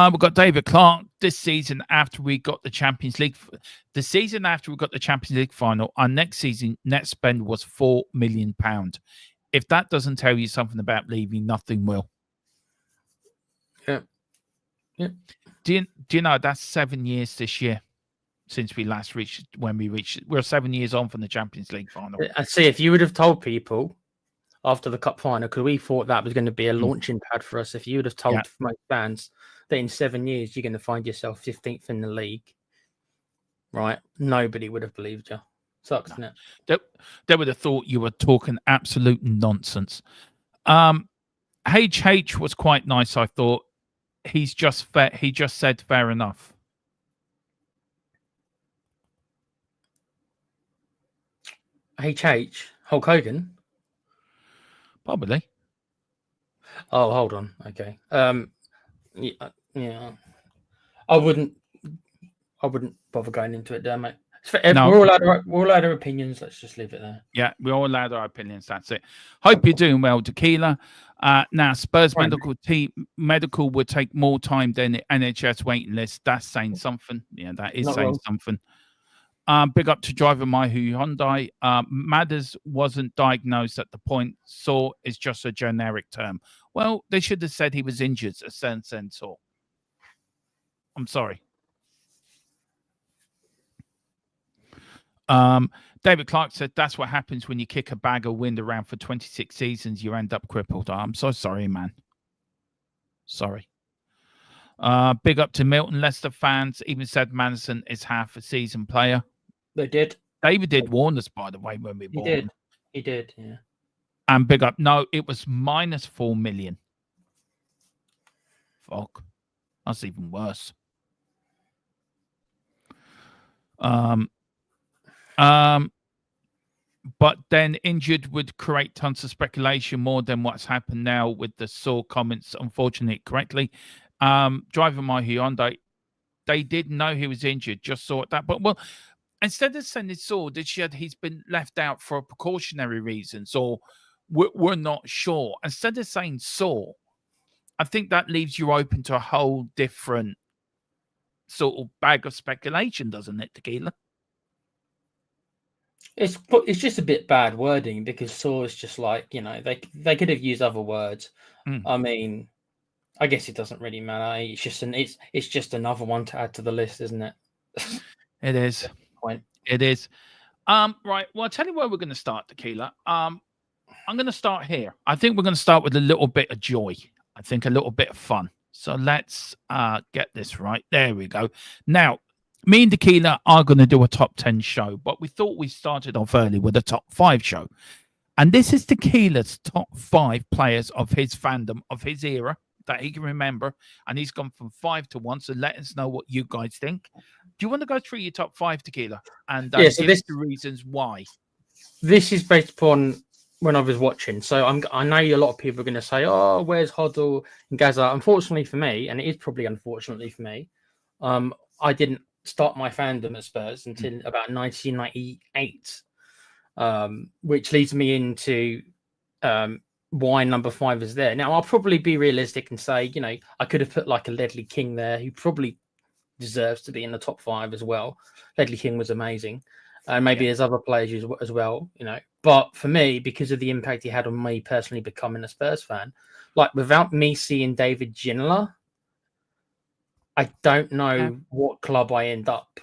We've got David Clark. This season, after we got the Champions League, final, our next season net spend was £4 million. If that doesn't tell you something about Levy, nothing will. Yeah. Do you know that's 7 years this year since we last reached? We're 7 years on from the Champions League final. I see. If you would have told people after the cup final, because we thought that was going to be a launching pad for us, if you would have told most fans that in 7 years you're going to find yourself 15th in the league, right? Nobody would have believed you. Sucks, isn't it? They would have thought you were talking absolute nonsense. HH was quite nice, I thought. He just said fair enough. HH? Hulk Hogan? Probably. Oh, hold on. Okay. Yeah. I wouldn't bother going into it there, mate. No. We're all allowed our opinions. Let's just leave it there. Yeah, we're all allowed our opinions. That's it. Hope you're doing well, Tequila. Now, Spurs medical would take more time than the NHS waiting list. That's saying something. Yeah, that is saying something. Big up to driver Mahu Hyundai. Madders wasn't diagnosed at the point. Sore is just a generic term. Well, they should have said he was injured, a sore. I'm sorry. David Clark said that's what happens when you kick a bag of wind around for 26 seasons. You end up crippled. I'm so sorry, man. Sorry. Big up to Milton. Leicester fans even said Madison is half a season player. They did. David did warn us, by the way, when we bought him. He did, yeah. And big up. No, it was minus 4 million. Fuck. That's even worse. But then injured would create tons of speculation, more than what's happened now with the Saw comments, unfortunately, correctly. Driving my Hyundai, they didn't know he was injured, just saw that. But, well, instead of saying Saw, he's been left out for precautionary reasons, or we're not sure. Instead of saying Saw, I think that leaves you open to a whole different sort of bag of speculation, doesn't it, Tequila? It's just a bit bad wording, because Saw is just like, they could have used other words. I mean, I guess it doesn't really matter. It's just another one to add to the list, isn't it? It is. It is. Right. Well, I'll tell you where we're going to start, Tequila. I'm going to start here. I think we're going to start with a little bit of joy. I think a little bit of fun. So let's get this right. There we go. Now, me and Tequila are going to do a top 10 show, but we thought we started off early with a top 5 show. And this is Tequila's top 5 players of his fandom, of his era, that he can remember. And he's gone from 5 to 1. So let us know what you guys think. Do you want to go through your top 5, Tequila? And give the reasons why. This is based upon when I was watching. So I know a lot of people are going to say, oh, where's Hoddle and Gaza? Unfortunately for me, and it is probably unfortunately for me, I didn't start my fandom at Spurs until about 1998, which leads me into why number 5 is there. Now, I'll probably be realistic and say, I could have put like a Ledley King there, who probably deserves to be in the top 5 as well. Ledley King was amazing. And maybe there's other players as well, But for me, because of the impact he had on me personally becoming a Spurs fan, like without me seeing David Ginola, I don't know what club I end up.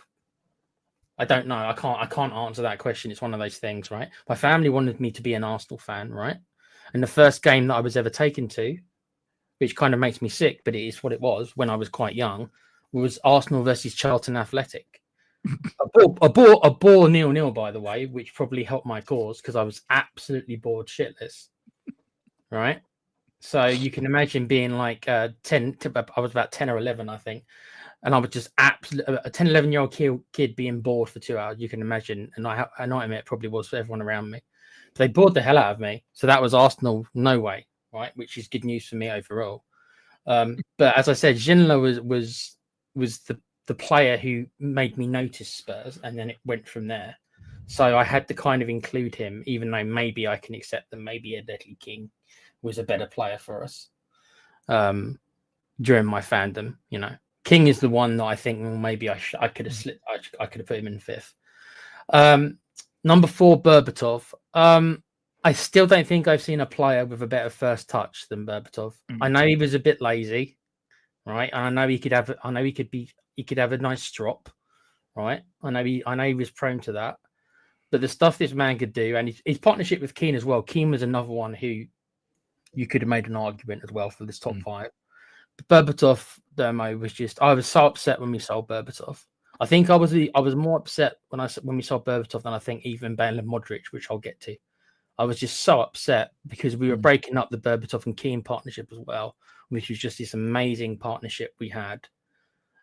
I don't know. I can't answer that question. It's one of those things, right? My family wanted me to be an Arsenal fan, right? And the first game that I was ever taken to, which kind of makes me sick, but it is what it was when I was quite young, was Arsenal versus Charlton Athletic. I bought a ball 0-0, by the way, which probably helped my cause because I was absolutely bored shitless. Right? So you can imagine being like 10, I was about 10 or 11, I think. And I was just absolutely a 10, 11-year-old kid being bored for 2 hours. You can imagine. And I admit it probably was for everyone around me. But they bored the hell out of me. So that was Arsenal, no way, right? Which is good news for me overall. But as I said, Ginola was the player who made me notice Spurs, and then it went from there. So I had to kind of include him, even though maybe I can accept that maybe a Ledley King was a better player for us during my fandom. King is the one that I think maybe I could have slipped. I could have put him in 5th. Number 4, Berbatov. I still don't think I've seen a player with a better first touch than Berbatov. I know he was a bit lazy, right? And I know he could have a nice drop, right? I know he was prone to that. But the stuff this man could do, and his partnership with Keane as well. Keane was another one who you could have made an argument as well for this top 5. But Berbatov, Dermo, was just, I was so upset when we sold Berbatov. I think I was more upset when we sold Berbatov than I think even Bale and Modric, which I'll get to. I was just so upset because we were breaking up the Berbatov and Keane partnership as well, which was just this amazing partnership we had.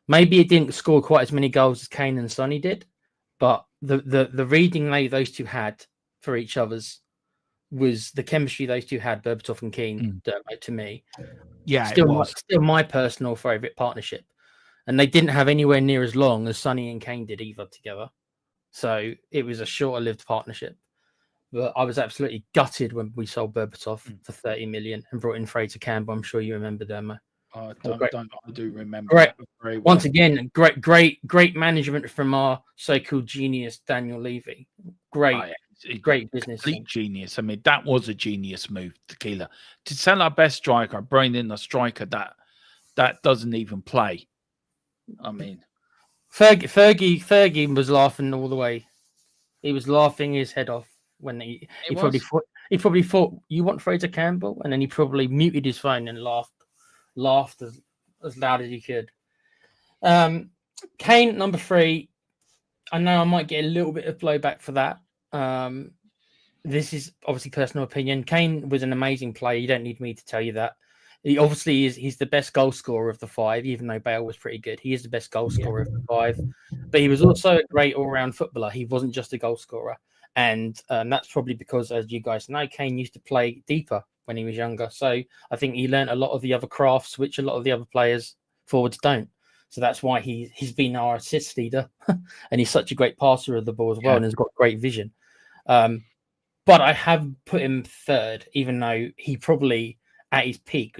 Maybe it didn't score quite as many goals as Kane and Sonny did, but the reading those two had for each other's was the chemistry those two had, Berbatov and Keane, to me. Yeah, still my personal favourite partnership. And they didn't have anywhere near as long as Sonny and Kane did either together. So it was a shorter-lived partnership. But I was absolutely gutted when we sold Berbatov for 30 million and brought in Fraser Campbell. I'm sure you remember them. I do remember. Right. Very well. Once again, great management from our so-called genius Daniel Levy. Great business. Complete genius. I mean, that was a genius move, Tequila. To sell our best striker, bring in a striker that doesn't even play. I mean, Fergie was laughing all the way. He was laughing his head off when he probably thought you want Fraser Campbell, and then he probably muted his phone and laughed as loud as he could. Kane, number 3. I know I might get a little bit of blowback for that. This is obviously personal opinion. Kane was an amazing player. You don't need me to tell you that. He obviously is. He's the best goal scorer of the five, even though Bale was pretty good. He is the best goal scorer of the five, but he was also a great all-round footballer. He wasn't just a goal scorer, and that's probably because, as you guys know, Kane used to play deeper when he was younger. So I think he learned a lot of the other crafts, which a lot of the other players forwards don't. So that's why he's been our assist leader, and he's such a great passer of the ball as well, and has got great vision. But I have put him third, even though he probably at his peak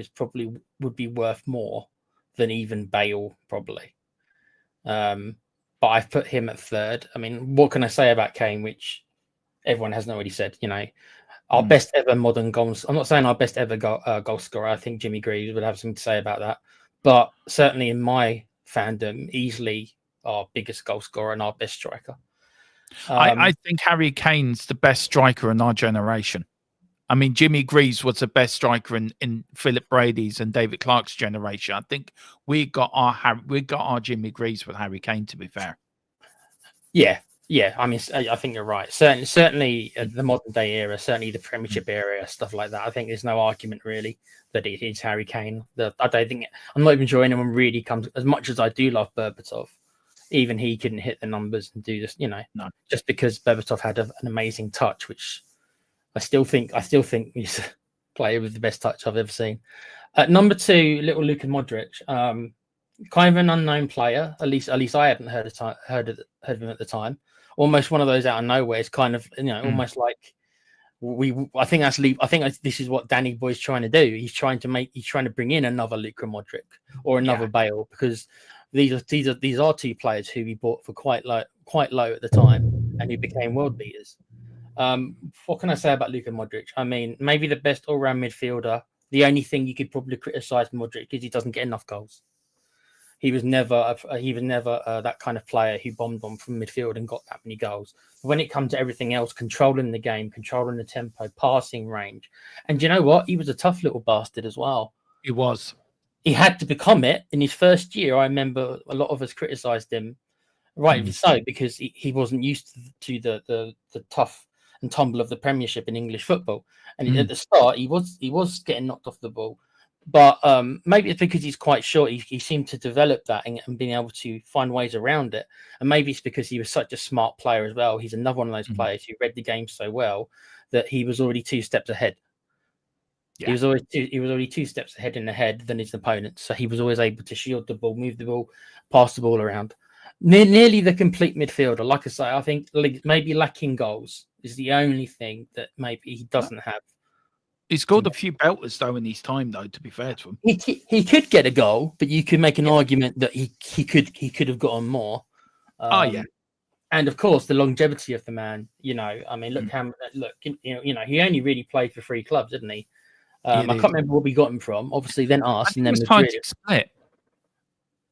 would be worth more than even Bale probably. But I've put him at third. I mean, what can I say about Kane, which everyone hasn't already said? You know, our best ever modern goals. I'm not saying our best ever goal scorer. I think Jimmy Greaves would have something to say about that. But certainly in my fandom, easily our biggest goal scorer and our best striker. I think Harry Kane's the best striker in our generation. I mean, Jimmy Greaves was the best striker in Philip Brady's and David Clark's generation. I think we got our Jimmy Greaves with Harry Kane, to be fair. Yeah. I mean, I think you're right. Certainly the modern day era, certainly the Premiership era, stuff like that. I think there's no argument really that it is Harry Kane. I don't think I'm not even sure anyone really comes. As much as I do love Berbatov, even he couldn't hit the numbers and do this. You know, no. Just because Berbatov had an amazing touch, which I still think he's a player with the best touch I've ever seen. At number 2, little Luka Modric. Kind of an unknown player. At least I hadn't heard of him at the time. Almost one of those out of nowhere. It's kind of, you know, almost like I think this is what Danny Boy's trying to do. He's trying to bring in another Luka Modric or another Bale, because these are two players who he bought for quite low at the time and who became world beaters. What can I say about Luka Modric? I mean, maybe the best all-round midfielder. The only thing you could probably criticize Modric is he doesn't get enough goals. He was never that kind of player who bombed on from midfield and got that many goals. But when it comes to everything else, controlling the game, controlling the tempo, passing range, and you know what? He was a tough little bastard as well. He was. He had to become it in his first year. I remember a lot of us criticised him, rightly so, because he wasn't used to the tough and tumble of the Premiership in English football. And at the start, he was getting knocked off the ball. But maybe it's because he's quite short. He seemed to develop that and being able to find ways around it. And maybe it's because he was such a smart player as well. He's another one of those players who read the game so well that he was already 2 steps ahead. Yeah. He was already 2 steps ahead in the head than his opponents. So he was always able to shield the ball, move the ball, pass the ball around. Nearly the complete midfielder. Like I say, I think maybe lacking goals is the only thing that maybe he doesn't have. He scored a few belters though in his time, though. To be fair to him, he could get a goal, but you could make an argument that he could have gotten more. And of course the longevity of the man. You know, I mean, look you know, he only really played for 3 clubs, didn't he? I can't remember where we got him from. Obviously, then us, and then Madrid. Split.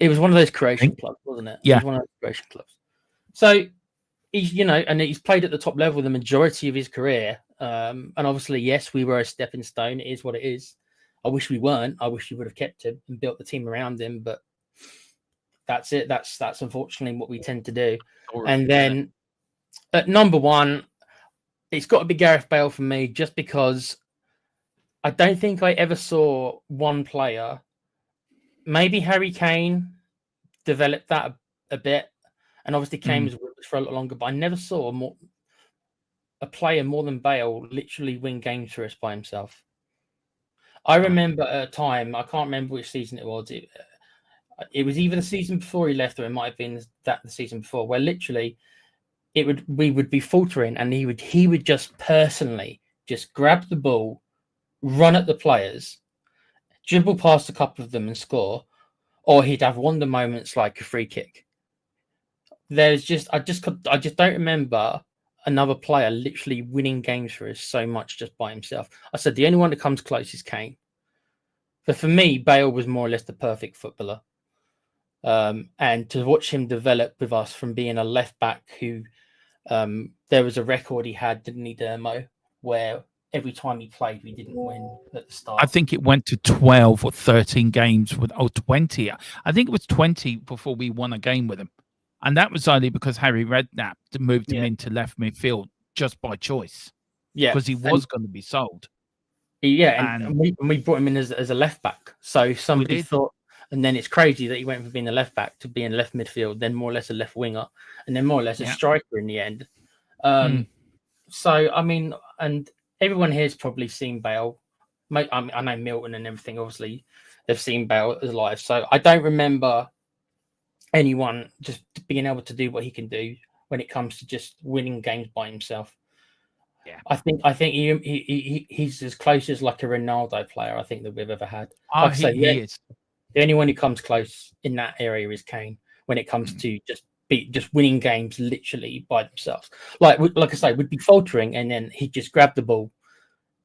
It was one of those Croatian clubs, wasn't it? Yeah, it was one of those Croatian clubs. So he's, you know, and he's played at the top level the majority of his career. And obviously, yes, we were a stepping stone. It is what it is. I wish we weren't. I wish we would have kept him and built the team around him. But that's it. That's unfortunately what we tend to do. And then at number 1, it's got to be Gareth Bale for me, just because I don't think I ever saw one player. Maybe Harry Kane developed that a bit, and obviously Kane was for a lot longer. But I never saw a player more than Bale literally win games for us by himself. I remember at a time, I can't remember which season it was. It was either the season before he left, or it might have been the season before, where literally we would be faltering, and he would just personally just grab the ball, run at the players, dribble past a couple of them and score, or he'd have wonder moments like a free kick. I just don't remember another player literally winning games for us so much just by himself. I said the only one that comes close is Kane. But for me, Bale was more or less the perfect footballer. And to watch him develop with us from being a left back who there was a record he had, didn't he, Dermo, where every time he played, we didn't win at the start. I think it went to 12 or 13 games 20. I think it was 20 before we won a game with him. And that was only because Harry Redknapp moved him into left midfield just by choice. Yeah. Because he was going to be sold. Yeah, and we brought him in as a left back. So somebody thought, and then it's crazy that he went from being a left back to being left midfield, then more or less a left winger, and then more or less a striker in the end. So I mean, and everyone here's probably seen Bale. I know Milton and everything. Obviously, they've seen Bale as live. So I don't remember anyone just being able to do what he can do when it comes to just winning games by himself. Yeah, I think he's as close as like a Ronaldo player I think that we've ever had. Like he is. The only one who comes close in that area is Kane when it comes to just winning games literally by themselves. Like I say, would be faltering and then he'd just grab the ball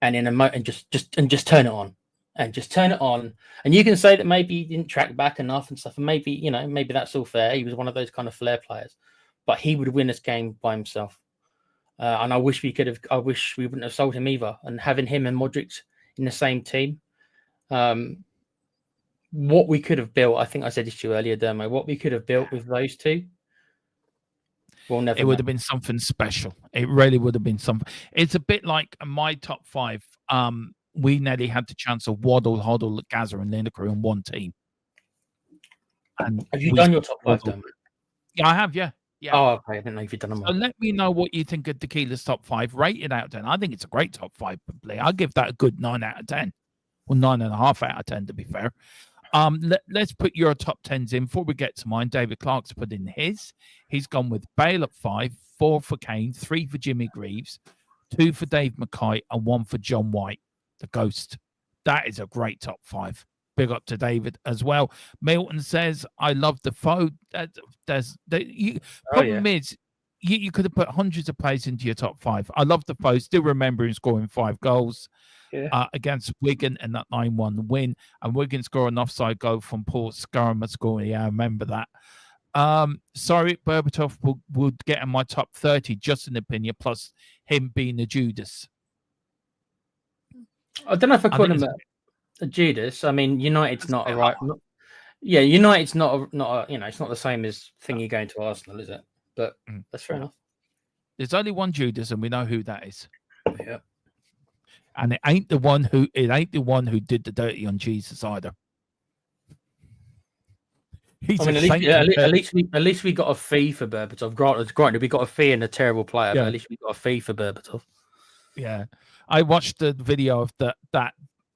and just turn it on and just turn it on. And you can say that maybe he didn't track back enough and stuff, and maybe maybe that's all fair. He was one of those kind of flair players, but he would win this game by himself. And I wish we wouldn't have sold him either. And having him and Modric in the same team, what we could have built, I think I said this to you earlier, Dermo, what we could have built with those two, we'll never know. Would have been something special. It really would have been something. It's a bit like my top 5. We nearly had the chance of Waddle, Hoddle, Gazza, and Lineker in one team. And have you done your top 5, Dermo? Yeah, I have, yeah. Yeah. Oh, okay. I didn't know if you'd done them. So let me know what you think of Tequila's top 5. Rated out of 10. I think it's a great top 5. I'll give that a good 9 out of 10. Well, 9.5 out of 10 to be fair. Let's put your top 10s in before we get to mine. David Clark's put in his. He's gone with Bale at 5, 4 for Kane, 3 for Jimmy Greaves, 2 for Dave Mackay, and 1 for John White, the Ghost. That is a great top 5. Big up to David as well. Milton says, I love the foe. Problem is, you could have put hundreds of players into your top 5. I love the foe. Still remember him scoring 5 goals against Wigan in that 9-1 win. And Wigan scored an offside goal from Paul Scarma scoring. Yeah, I remember that. Sorry, Berbatov would get in my top 30, just an opinion, plus him being a Judas. I don't know if I call him a Judas. I mean, United's not a right. Yeah, United's not a it's not the same as thingy going to Arsenal, is it? But that's fair enough. There's only one Judas, and we know who that is. Yeah. And it ain't the one who did the dirty on Jesus either. At least we got a fee for Berbatov. Granted, we got a fee and a terrible player, but at least we got a fee for Berbatov. Yeah, I watched the video of that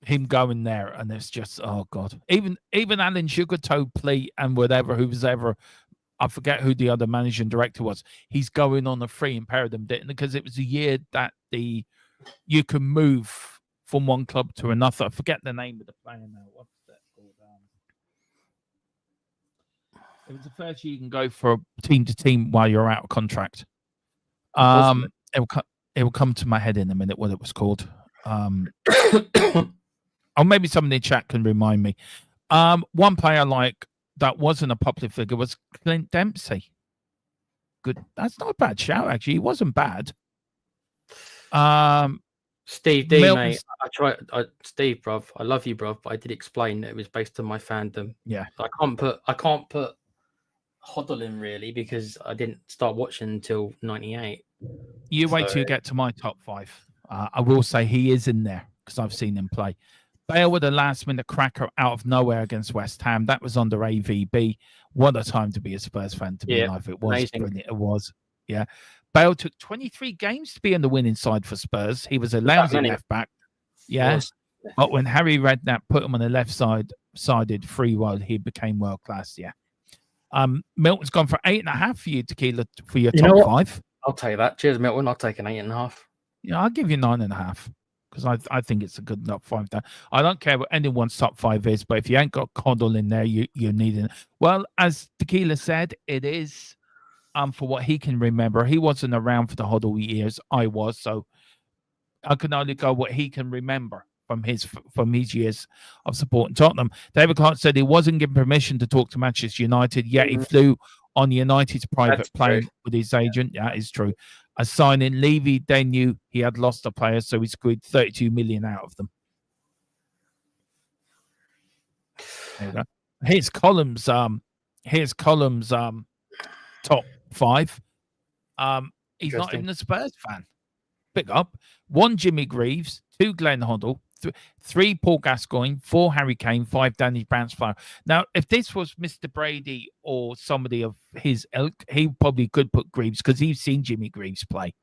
him going there, and it's just, oh god. Even Alan Sugartoe play and whatever, I forget who the other managing director was. He's going on a free in Paradigm, because it was a year that you can move from one club to another. I forget the name of the player now. What's that called? It was the first year you can go from team to team while you're out of contract. It will come to my head in a minute what it was called. Or maybe somebody in the chat can remind me. One player like that wasn't a popular figure was Clint Dempsey. Good. That's not a bad shout, actually. He wasn't bad. Steve D, mate. Steve, bruv. I love you, bruv, but I did explain that it was based on my fandom. Yeah. I can't put Hoddle in really because I didn't start watching until 98. You wait till you get to my top 5. I will say he is in there because I've seen him play. Bale with a last-minute cracker out of nowhere against West Ham. That was under AVB. What a time to be a Spurs fan to be alive. It was amazing. Brilliant. It was. Yeah. Bale took 23 games to be in the winning side for Spurs. He was a lousy left-back. Yeah. But when Harry Redknapp put him on the left-sided free role, he became world-class. Yeah. Milton's gone for 8.5 for you, Tequila, for your top 5. I'll tell you that. Cheers, Milton. I'll take an 8.5. Yeah, I'll give you 9.5. Because I think it's a good top 5 there. I don't care what anyone's top 5 is, but if you ain't got Condell in there, you're needing it. Well, as Tequila said, it is for what he can remember. He wasn't around for the Hoddle years. I was, so I can only go what he can remember from his years of supporting Tottenham. David Clark said he wasn't given permission to talk to Manchester United, yet he flew on United's private plane with his agent. Yeah, that is true. A signing Levy, they knew he had lost a player, so he squeezed 32 million out of them. There you go. Here's Columns. top 5. He's not even a Spurs fan. Pick up 1 Jimmy Greaves, 2 Glenn Hoddle, 3 Paul Gascoigne, 4 Harry Kane, 5 Danny Bounce-Flower. Now, if this was Mr. Brady or somebody of his ilk, he probably could put Greaves because he's seen Jimmy Greaves play.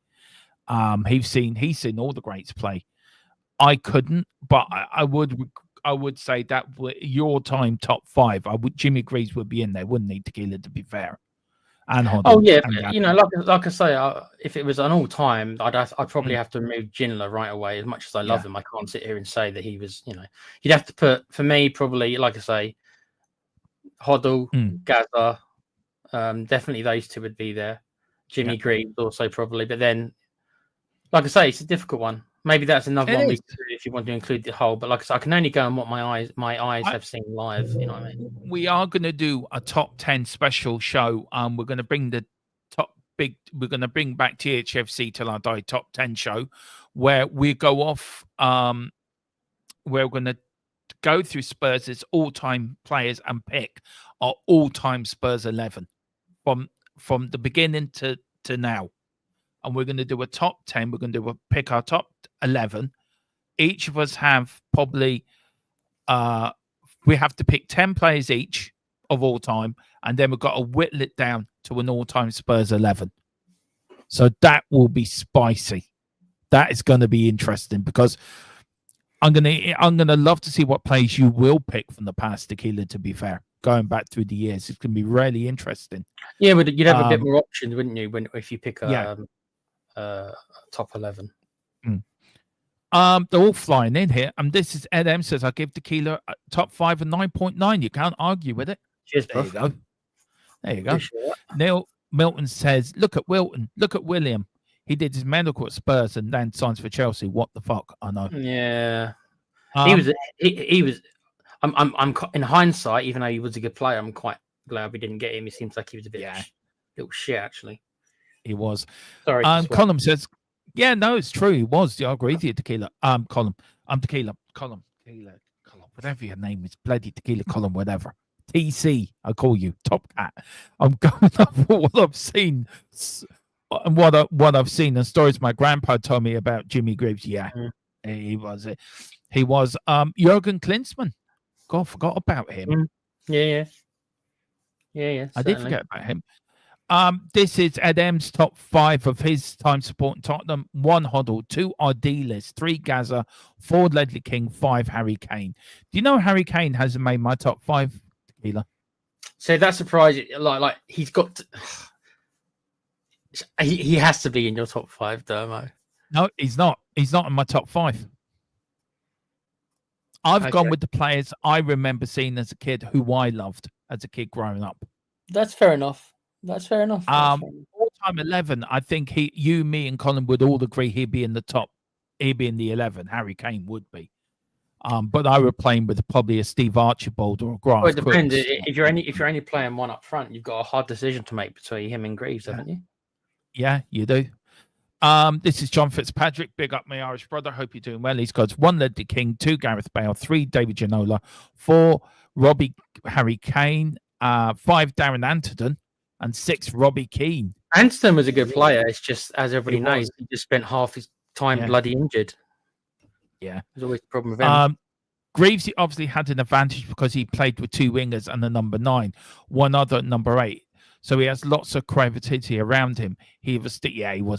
He's seen all the greats play. I couldn't, but I would say that your time top 5. Jimmy Greaves would be in there, wouldn't he, Tequila, to be fair? And Hoddle, oh yeah, like I say, if it was an all time, I'd probably have to remove Ginla right away. As much as I love him, I can't sit here and say that he was. You'd have to put, for me, probably, like I say, Hoddle, Gazza, definitely those 2 would be there. Jimmy Greaves also probably, but then, like I say, it's a difficult one. Maybe that's another one we could do if you want to include the whole. But like I said, I can only go on what my eyes have seen live. You know what I mean? We are going to do a top 10 special show. We're going to bring we're going to bring back THFC Till I Die top 10 show, where we go off. We're going to go through Spurs' all-time players and pick our all-time Spurs 11 from the beginning to now. And we're going to do a top 10. We're going to pick our top 11. Each of us have probably, we have to pick 10 players each of all time. And then we've got to whittle it down to an all-time Spurs 11. So that will be spicy. That is going to be interesting because I'm going to love to see what players you will pick from the past, Tequila, to be fair. Going back through the years, it's going to be really interesting. Yeah, but you'd have a bit more options, wouldn't you, if you pick top 11. They're all flying in here, and this is Ed M says I give Tequila a top 5 and 9.9. You can't argue with it. Cheers, there you go. There you go. Neil Milton says, look at Wilton, look at William. He did his medical at Spurs and then signs for Chelsea. What the fuck? I know. Yeah, he was. I'm in hindsight, even though he was a good player, I'm quite glad we didn't get him. He seems like he was a bit little shit, actually. He was. Sorry. Colin says, yeah, no, it's true. He was. Yeah, I agree with you, Tequila. Colin. Tequila. Colin. Tequila. Colin. Whatever your name is. Bloody Tequila Colin, whatever. TC, I call you. Top Cat. I'm going off what I've seen. And what I've seen and stories my grandpa told me about Jimmy Greaves. Yeah, he was it. He was Jurgen Klinsmann. God, I forgot about him. Yeah. I did forget about him. This is Ed M's top 5 of his time supporting Tottenham. 1 Hoddle, 2 Ardiles, 3 Gazza, 4 Ledley King, 5 Harry Kane. Do you know Harry Kane hasn't made my top 5, Tequila? So that's surprising. Like he's got to, he has to be in your top 5, Dermo. No, he's not. He's not in my top 5. I've gone with the players I remember seeing as a kid, who I loved as a kid growing up. That's fair enough. All-time 11, I think you, me, and Colin would all agree he'd be in the top. He'd be in the 11. Harry Kane would be. But I were playing with probably a Steve Archibald or a Grant. Well, it depends. If you're only playing one up front, you've got a hard decision to make between him and Greaves, haven't you? Yeah, you do. This is John Fitzpatrick. Big up my Irish brother. Hope you're doing well. He's got 1 Ledley King, 2 Gareth Bale, 3 David Ginola, 4 Harry Kane, 5 Darren Anton, and 6 Robbie Keane. Anton was a good player. It's just, as everybody knows, he just spent half his time bloody injured. Yeah. There's always a problem with him. Greaves obviously had an advantage because he played with 2 wingers and a number 9, one other at number 8. So he has lots of creativity around him. He was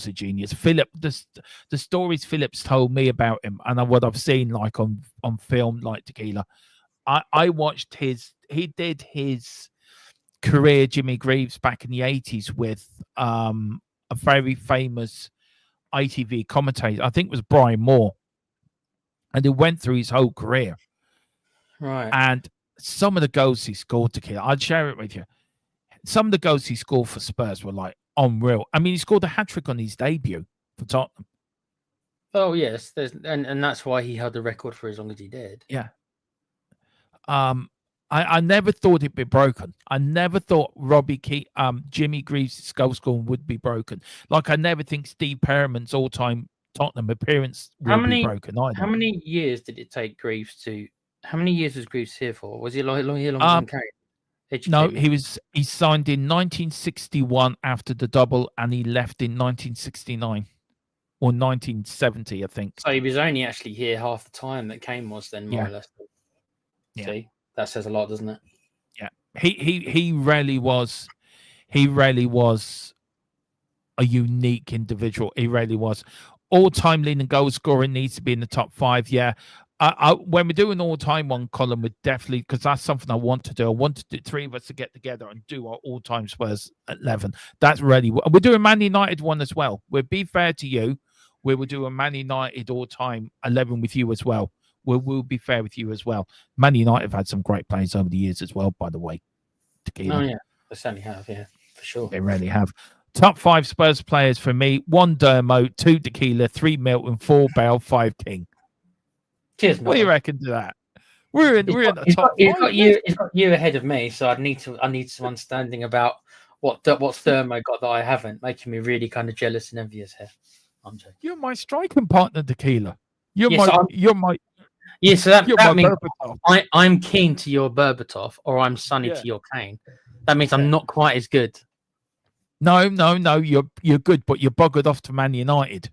a genius. Philip, the stories Philip's told me about him and what I've seen like on film, like Tequila. I watched he did his career, Jimmy Greaves, back in the 80s with a very famous ITV commentator. I think it was Brian Moore. And he went through his whole career. Right. And some of the goals he scored, Tequila, I'd share it with you. Some of the goals he scored for Spurs were like unreal. I mean, he scored a hat-trick on his debut for Tottenham. Oh, yes. And that's why he held the record for as long as he did. Yeah. I never thought it'd be broken. I never thought Jimmy Greaves' goal scoring would be broken. Like, I never think Steve Perriman's all-time Tottenham appearance will be broken either. How many years did it take Greaves to... How many years was Greaves here for? Was he here longer than Kane? No, he signed in 1961 after the double, and he left in 1969 or 1970, I think. So he was only actually here half the time that Kane was then, more or less. Yeah. See, that says a lot, doesn't it? Yeah, he really was. He really was a unique individual. He really was. All-time leading goal scoring needs to be in the top 5. Yeah. When we do an all-time one, Colin, would definitely, because that's something I want to do. I wanted the 3 of us to get together and do our all-time Spurs 11. That's really, we're doing Man United one as well. We'll be fair to you. We will do a Man United all-time 11 with you as well. We'll be fair with you as well. Man United have had some great players over the years as well, by the way. Tequila. Oh yeah, they certainly have. Yeah, for sure. They really have. Top 5 Spurs players for me: 1 Dermo, 2 Tequila, 3 Milton, 4 Bale, 5 King. Cheers, mate. What do you reckon to that? We're in the top 5. He's got you ahead of me, so I need some understanding about what's Dermo got that I haven't, making me really kind of jealous and envious here. I'm joking. You're my striking partner, Tequila. You're my. Yeah, so that means Berbatov. I'm keen to your Berbatov, or I'm Sonny to your Kane. That means I'm not quite as good. No. You're good, but you're buggered off to Man United.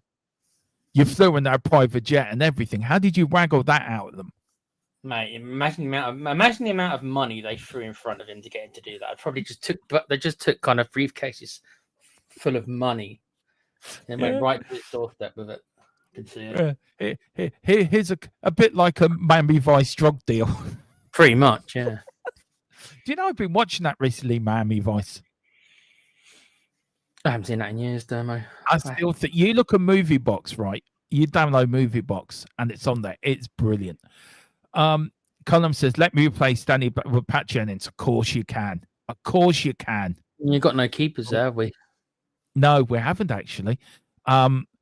You flew in that private jet and everything. How did you waggle that out of them? Mate, imagine the amount of money they threw in front of him to get him to do that. They just took kind of briefcases full of money and went right to his doorstep with it. Can see it. Here's a bit like a Miami Vice drug deal. Pretty much, yeah. Do you know I've been watching that recently, Miami Vice? I haven't seen that in years, Dermo. I still think you look at Movie Box, right? You download Movie Box and it's on there. It's brilliant. Colum says, let me replace Danny with Pat Jennings. Of course you can. Of course you can. You've got no keepers there, have we? No, we haven't actually.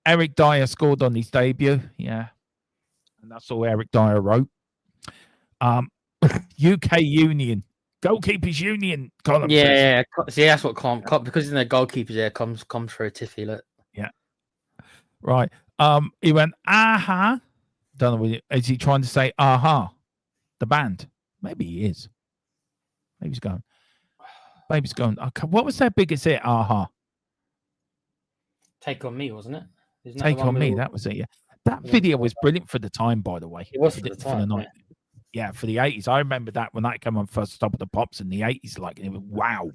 Eric Dyer scored on his debut. Yeah. And that's all Eric Dyer wrote. UK Union. Goalkeepers Union, Colum says. Yeah. See, that's what because in the goalkeepers there comes for a tiffy, look. Yeah. Right. He went, aha. Don't know. Is he trying to say aha? The band? Maybe he is. Maybe he's going. Okay, what was their biggest hit? Aha. Take on Me, wasn't it? Take on Me. That was it. Yeah. That video was brilliant for the time, by the way. It was for the time. Yeah, for the 80s. I remember that when that came on first Top of the Pops in the 80s. Like, it was, wow.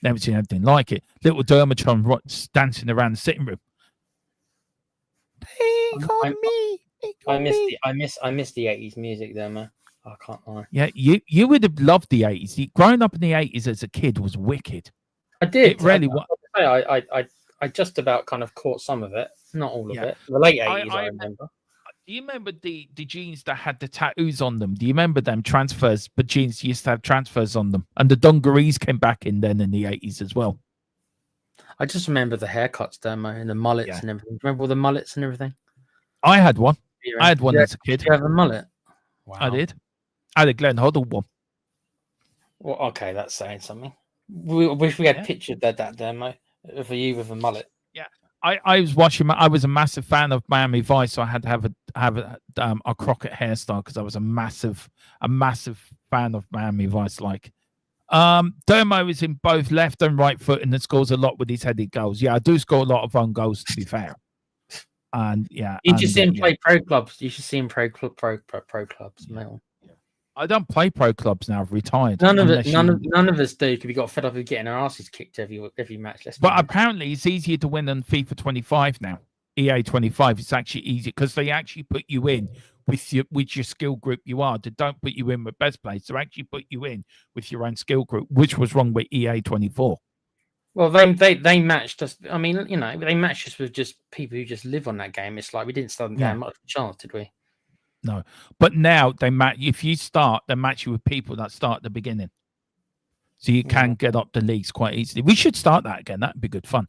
Never seen anything like it. Little Dermotron dancing around the sitting room. Take on me. I miss the 80s music there, man. I can't lie. Yeah, you would have loved the 80s. Growing up in the 80s as a kid was wicked. I did. It really was. I just about kind of caught some of it, not all of it. The late 80s, I remember. Do you remember the jeans that had the tattoos on them? Do you remember them transfers? But jeans used to have transfers on them. And the dungarees came back in then in the 80s as well. I just remember the haircuts, Dermo, and the mullets and everything. Remember all the mullets and everything? I had one. I had one as a kid. Did you have a mullet? Wow. I did. I had a Glenn Hoddle one. Well, okay, that's saying something. We wish we had pictured that Dermo, for you with a mullet. Yeah. I was watching. I was a massive fan of Miami Vice, so I had to have a Crockett hairstyle because I was a massive fan of Miami Vice. Like, Dermo is in both left and right foot and scores a lot with his headed goals. Yeah, I do score a lot of own goals, to be fair. And yeah, you should see him play pro clubs. You should see him pro clubs, mate. I don't play pro clubs now. I've retired. None of us do because we got fed up with getting our asses kicked every match. But apparently, it's easier to win than FIFA 25 now. EA 25. It's actually easier because they actually put you in with your skill group you are. They don't put you in with best players. They actually put you in with your own skill group, which was wrong with EA 24. Well, they matched us. I mean, they matched us with just people who just live on that game. It's like we didn't stand that much chance, did we? No, but now they match. If you start, they match you with people that start at the beginning, so you can get up the leagues quite easily. We should start that again. That'd be good fun.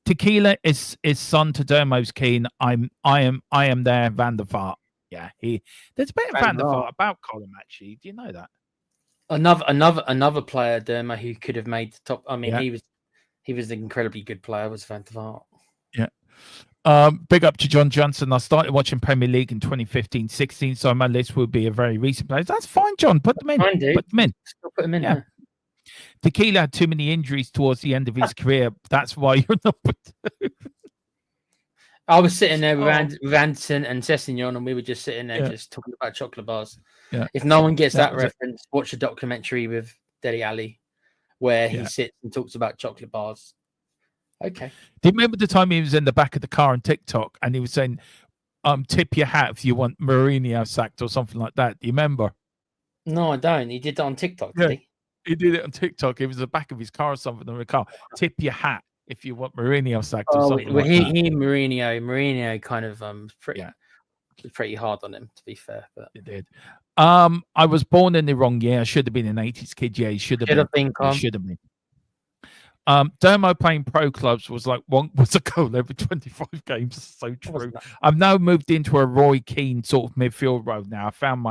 Tequila is son to Dermo's Keen. I am there. Van der Vaart. Yeah, there's a bit of Van der Vaart about Colin. Actually, do you know that? Another player, Dermo, who could have made the top. I mean, he was an incredibly good player. Was Van der Vaart. Yeah. Big up to John Johnson. I started watching Premier League in 2015-16, so my list will be a very recent player. That's fine, John. Put them in. Fine, dude. Put them in. Still put them in. Yeah. Tequila had too many injuries towards the end of his career. That's why you're number 2. I was sitting there with Anderson and Sessegnon, and we were just sitting there just talking about chocolate bars. Yeah. If no one gets that reference, watch a documentary with Dele Alli where he sits and talks about chocolate bars. Okay. Do you remember the time he was in the back of the car on TikTok and he was saying, tip your hat if you want Mourinho sacked or something like that? Do you remember? No, I don't. He did that on TikTok, did he? He did it on TikTok. It was the back of his car or something on the car. Tip your hat if you want Mourinho sacked or something like that. Mourinho kind of pretty hard on him, to be fair. But he did. I was born in the wrong year. I should have been an 80s kid. Yeah, he should have been. Should have been. Dermo playing pro clubs was like was a goal every 25 games. So true. I've now moved into a Roy Keane sort of midfield role now. I found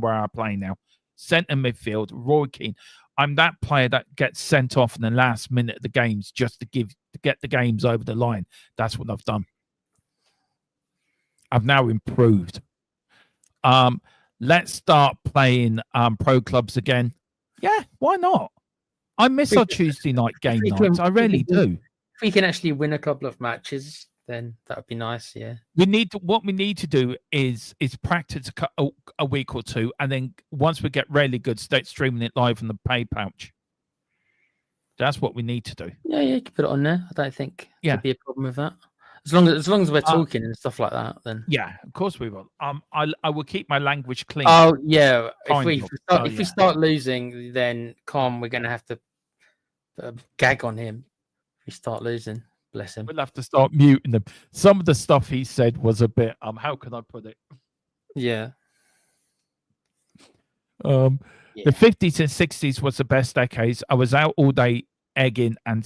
where I play now. Centre midfield, Roy Keane. I'm that player that gets sent off in the last minute of the games just to get the games over the line. That's what I've done. I've now improved. Let's start playing pro clubs again. Yeah, why not? I miss our Tuesday night game nights. I really do. If we can actually win a couple of matches, then that would be nice. Yeah. What we need to do is practice a week or two, and then once we get really good, start streaming it live on the pay pouch. That's what we need to do. Yeah, you can put it on there. I don't think there'd be a problem with that. As long as we're talking and stuff like that, then of course we will. I will keep my language clean. Oh yeah. If we start losing, then we're gonna have to gag on him. If we start losing, bless him. We'll have to start muting him. Some of the stuff he said was a bit how can I put it? Yeah. The 50s and 60s was the best decades. I was out all day egging and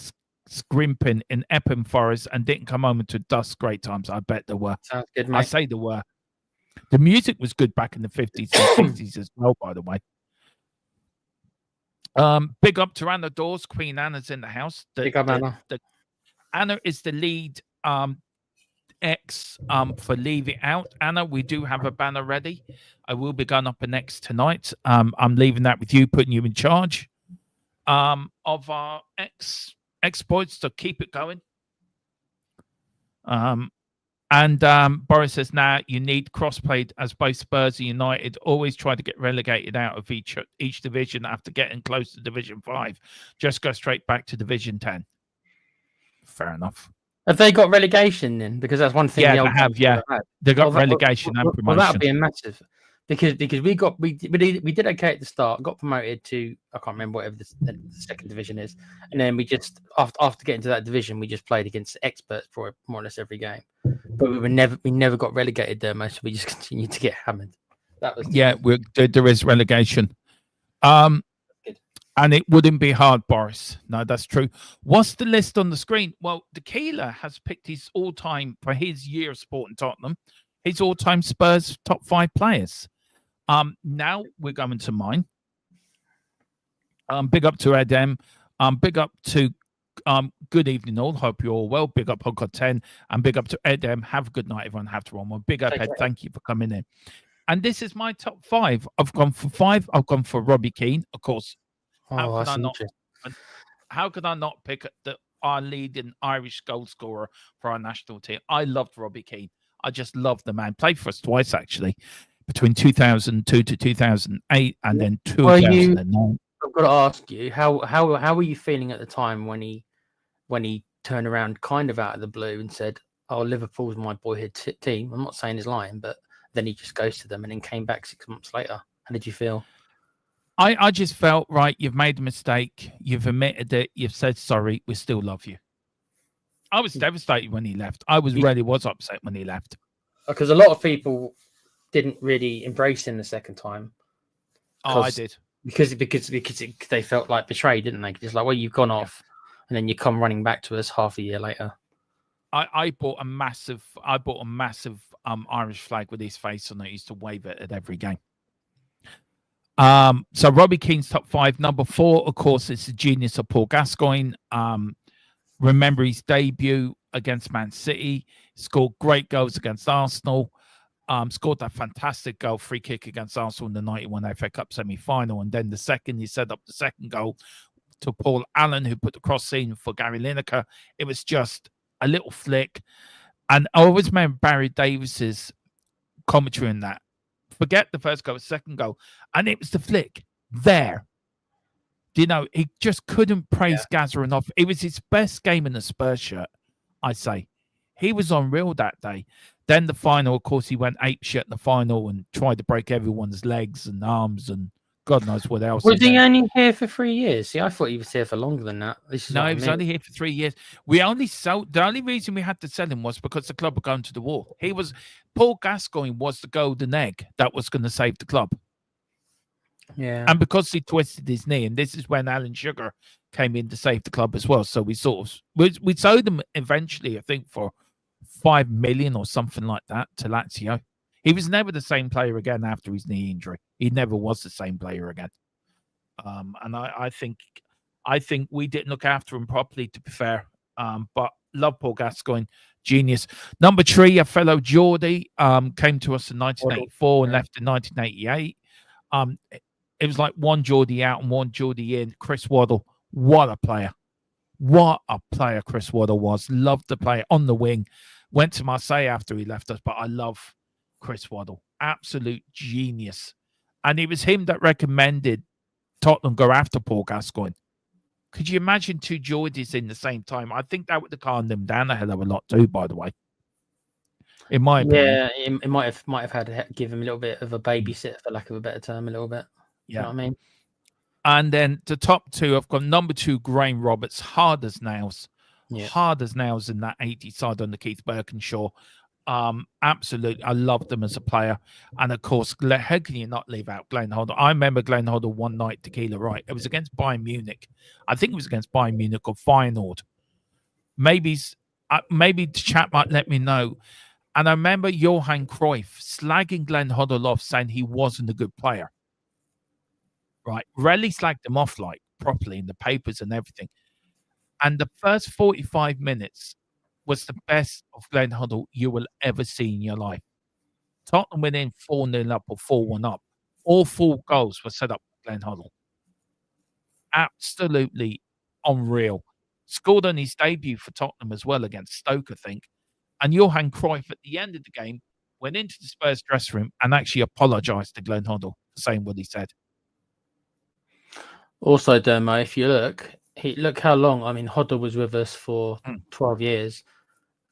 scrimping in Epping Forest and didn't come home until dusk. Great times. I bet there were. Sounds good, mate. I say there were. The music was good back in the 50s and 60s as well, by the way. Big up to Anna Dawes. Queen Anna's in the house. Big up, Anna. Anna is the lead X for Leave It Out. Anna, we do have a banner ready. I will be going up an X tonight. I'm leaving that with you, putting you in charge of our exploits to keep it going. Boris says, now you need cross-played as both Spurs and United always try to get relegated out of each division after getting close to Division 5. Just go straight back to Division 10. Fair enough. Have they got relegation then? Because that's one thing. Yeah, they have. Yeah, they got relegation and promotion. Well, that would be a massive. Because we did okay at the start, got promoted to I can't remember whatever the second division is, and then we just after getting to that division, we just played against experts for more or less every game, but we never got relegated there, so we just continued to get hammered. That was there is relegation, and it wouldn't be hard, Boris. No, that's true. What's the list on the screen? Well, Tequila has picked his all-time for his year of sport in Tottenham, his all-time Spurs top 5 players. Now we're going to mine. Big up to Edem. Big up to good evening all. Hope you're all well. Big up Hogcott 10 and big up to Edem. Have a good night, everyone. Have to run one. Big up, Ed. Thank you for coming in. And this is my top 5. I've gone for 5. I've gone for Robbie Keane, of course. How could I not pick our leading Irish goal scorer for our national team? I loved Robbie Keane. I just loved the man. Played for us twice actually. Between 2002 to 2008 and then 2009. I've got to ask you, how were you feeling at the time when he turned around kind of out of the blue and said, "Oh, Liverpool's my boyhood team." I'm not saying he's lying, but then he just goes to them and then came back 6 months later. How did you feel? I just felt, right, you've made a mistake, you've admitted it, you've said sorry, we still love you. I was devastated when he left. I really was upset when he left. Because a lot of people didn't really embrace him the second time. Oh, I did. Because they felt like betrayed, didn't they? Just like, well, you've gone off, and then you come running back to us half a year later. I bought a massive Irish flag with his face on it. I used to wave it at every game. So Robbie Keane's top 5. Number 4, of course, it's the genius of Paul Gascoigne. Remember his debut against Man City, scored great goals against Arsenal, scored that fantastic goal, free kick against Arsenal in the 91 FA Cup semi-final, and then the second, he set up the second goal to Paul Allen, who put the cross in for Gary Lineker. It was just a little flick. And I always remember Barry Davis's commentary in that. Forget the first goal, second goal. And it was the flick there. You know, he just couldn't praise Gazza enough. It was his best game in the Spurs shirt, I say. He was unreal that day. Then the final, of course, he went apeshit in the final and tried to break everyone's legs and arms and God knows what else. Was he only here for 3 years? See, I thought he was here for longer than that. No, he was only here for 3 years. We only sold. The only reason we had to sell him was because the club were going to the war. Paul Gascoigne was the golden egg that was going to save the club. Yeah. And because he twisted his knee, and this is when Alan Sugar came in to save the club as well. So we sold him eventually, I think, for 5 million or something like that to Lazio. He was never the same player again after his knee injury. He never was the same player again. And I think we didn't look after him properly, to be fair. But love Paul Gascoigne, genius. Number 3, a fellow Geordie, came to us in 1984 and left in 1988. It was like one Geordie out and one Geordie in. Chris Waddle, what a player. What a player Chris Waddle was. Loved to play on the wing. Went to Marseille after he left us, but I love Chris Waddle. Absolute genius. And it was him that recommended Tottenham go after Paul Gascoigne. Could you imagine 2 Geordies in the same time? I think that would have calmed them down a hell of a lot too, by the way. In my opinion. Yeah, it might have had to give him a little bit of a babysit, for lack of a better term, a little bit. Yeah. You know what I mean? And then the top 2, I've got number 2, Graham Roberts, hard as nails. Yeah. Hard as nails in that 80 side under Keith Birkinshaw. Absolutely. I loved him as a player. And of course, how can you not leave out Glenn Hoddle? I remember Glenn Hoddle one night, tequila, right? It was against Bayern Munich. I think it was against Bayern Munich or Feyenoord. Maybe the chat might let me know. And I remember Johan Cruyff slagging Glenn Hoddle off, saying he wasn't a good player. Right? Really slagged him off like properly in the papers and everything. And the first 45 minutes was the best of Glenn Hoddle you will ever see in your life. Tottenham went in 4-0 up or 4-1 up. All 4 goals were set up by Glenn Hoddle. Absolutely unreal. Scored on his debut for Tottenham as well against Stoke, I think. And Johan Cruyff at the end of the game went into the Spurs dressing room and actually apologised to Glenn Hoddle for saying what he said. Also, Dermo, if you look how long. I mean, Hoddle was with us for 12 years.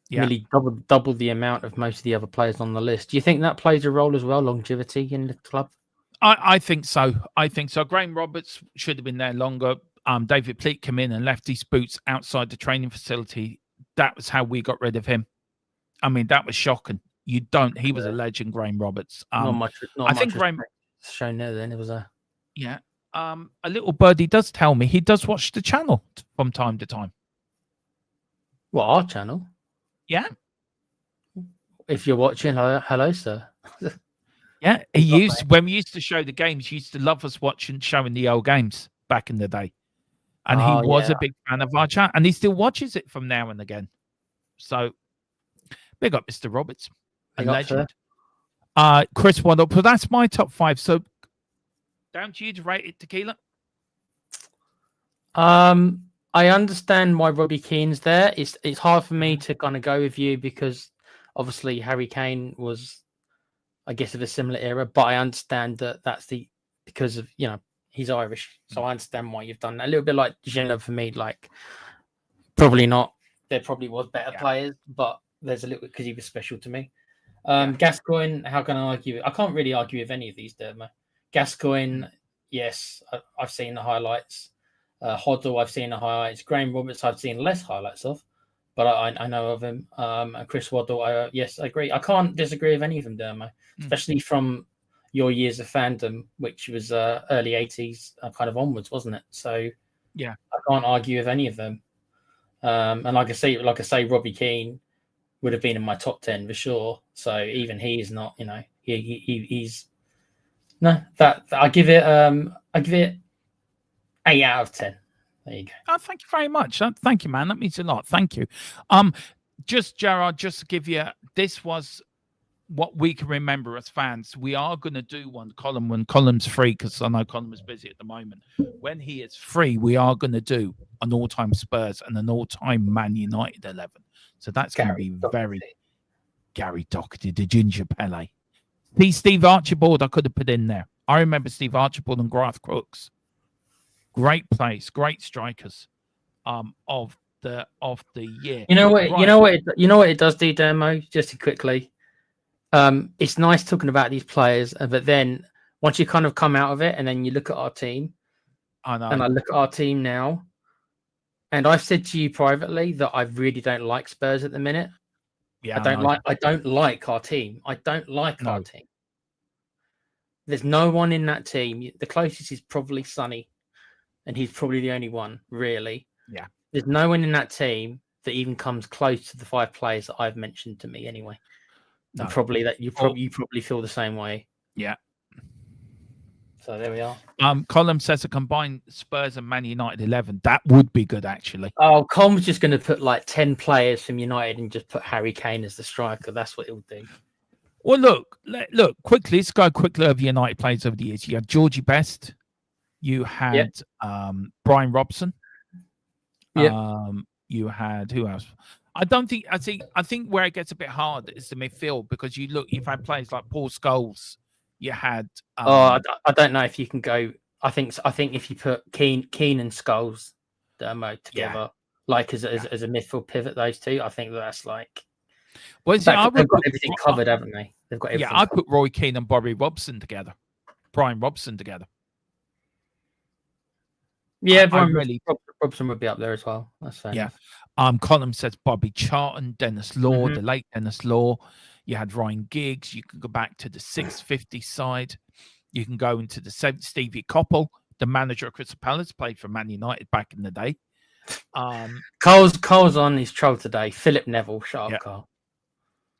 Yeah. Nearly double the amount of most of the other players on the list. Do you think that plays a role as well, longevity in the club? I think so. Graham Roberts should have been there longer. David Pleat came in and left his boots outside the training facility. That was how we got rid of him. I mean, that was shocking. He was a legend, Graham Roberts. Not much Graham shown there then. It was a a little birdie does tell me he does watch the channel from time to time. What, our channel? Yeah. If you're watching, hello, sir. Yeah, when we used to show the games, he used to love us showing the old games back in the day. And he was a big fan of our chat, and he still watches it from now and again. So, big up Mr. Roberts, a legend. Chris Waddle, but that's my top 5. So, down to you to rate it, Tequila. I understand why Robbie Keane's there. It's hard for me to kind of go with you because obviously Harry Kane was, I guess, of a similar era. But I understand that because of he's Irish, so I understand why you've done that. A little bit like Ginola for me, like probably not. There probably was better players, but there's a little bit because he was special to me. Gascoigne, how can I argue? I can't really argue with any of these, Dermo. Gascoigne, yes, I've seen the highlights. Hoddle, I've seen the highlights. Graham Roberts, I've seen less highlights of, but I know of him. And Chris Waddle, yes, I agree. I can't disagree with any of them, Dermo, especially from your years of fandom, which was early 80s kind of onwards, wasn't it? So yeah, I can't argue with any of them. And like I say, Robbie Keane would have been in my top 10 for sure. So even he is not, he's no, that I give it 8 out of 10. There you go. Oh, thank you very much. Thank you, man. That means a lot. Thank you. Gerard, just to give you, this was what we can remember as fans. We are going to do one column when Column's free, because I know Column is busy at the moment. When he is free, we are going to do an all-time Spurs and an all-time Man United 11. So that's going to be very Gary Doherty, the Ginger Pele. Steve Archibald, I could have put in there. I remember Steve Archibald and Garth Crooks. Great plays, great strikers of the year. You know what? Right. You know what it does do, Demo. Just quickly, it's nice talking about these players, but then once you kind of come out of it, and then you look at our team, and I look at our team now, and I've said to you privately that I really don't like Spurs at the minute. Yeah, I don't like our team. I don't like our team. There's no one in that team. The closest is probably Sonny, and he's probably the only one, really. Yeah. There's no one in that team that even comes close to the 5 players that I've mentioned to me, anyway. No. And probably that you probably feel the same way. Yeah. So there we are. Column says a combined Spurs and Man United 11. That would be good, actually. Oh, Colm's just going to put like 10 players from United and just put Harry Kane as the striker. That's what he'll do. Well, look quickly. Let's go quickly over United players over the years. You had Georgie Best. You had Brian Robson. You had who else? I think where it gets a bit hard is the midfield, because you've had players like Paul Scholes. You had I don't know if you can go. I think if you put Keane and Scholes together, like as a midfield pivot, those two, I think that's like. Well, they've got everything covered, haven't they? They've got everything. Yeah, I put Roy Keane and Brian Robson together. Yeah, Robson would be up there as well. That's fair. Yeah. Column says Bobby Charlton, Dennis Law, the late Dennis Law. You had Ryan Giggs. You can go back to the 650 side. You can go into the 7th. Stevie Coppell, the manager of Crystal Palace, played for Man United back in the day. Cole's on his troll today. Philip Neville, shut up, Carl.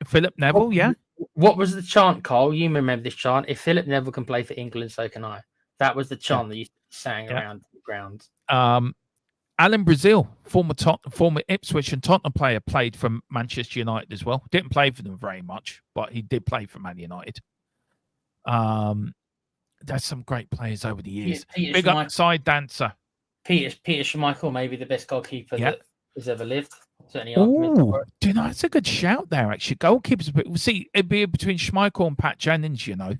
Philip Neville, yeah. What was the chant, Cole? You remember this chant? If Philip Neville can play for England, so can I. That was the chant that you sang around the ground. Alan Brazil, former Ipswich and Tottenham player, played for Manchester United as well. Didn't play for them very much, but he did play for Man United. There's some great players over the years. Big upside dancer. Peter Schmeichel, maybe the best goalkeeper that has ever lived. Certainly, do you know, that's a good shout there, actually. Goalkeepers, but see, it'd be between Schmeichel and Pat Jennings, you know.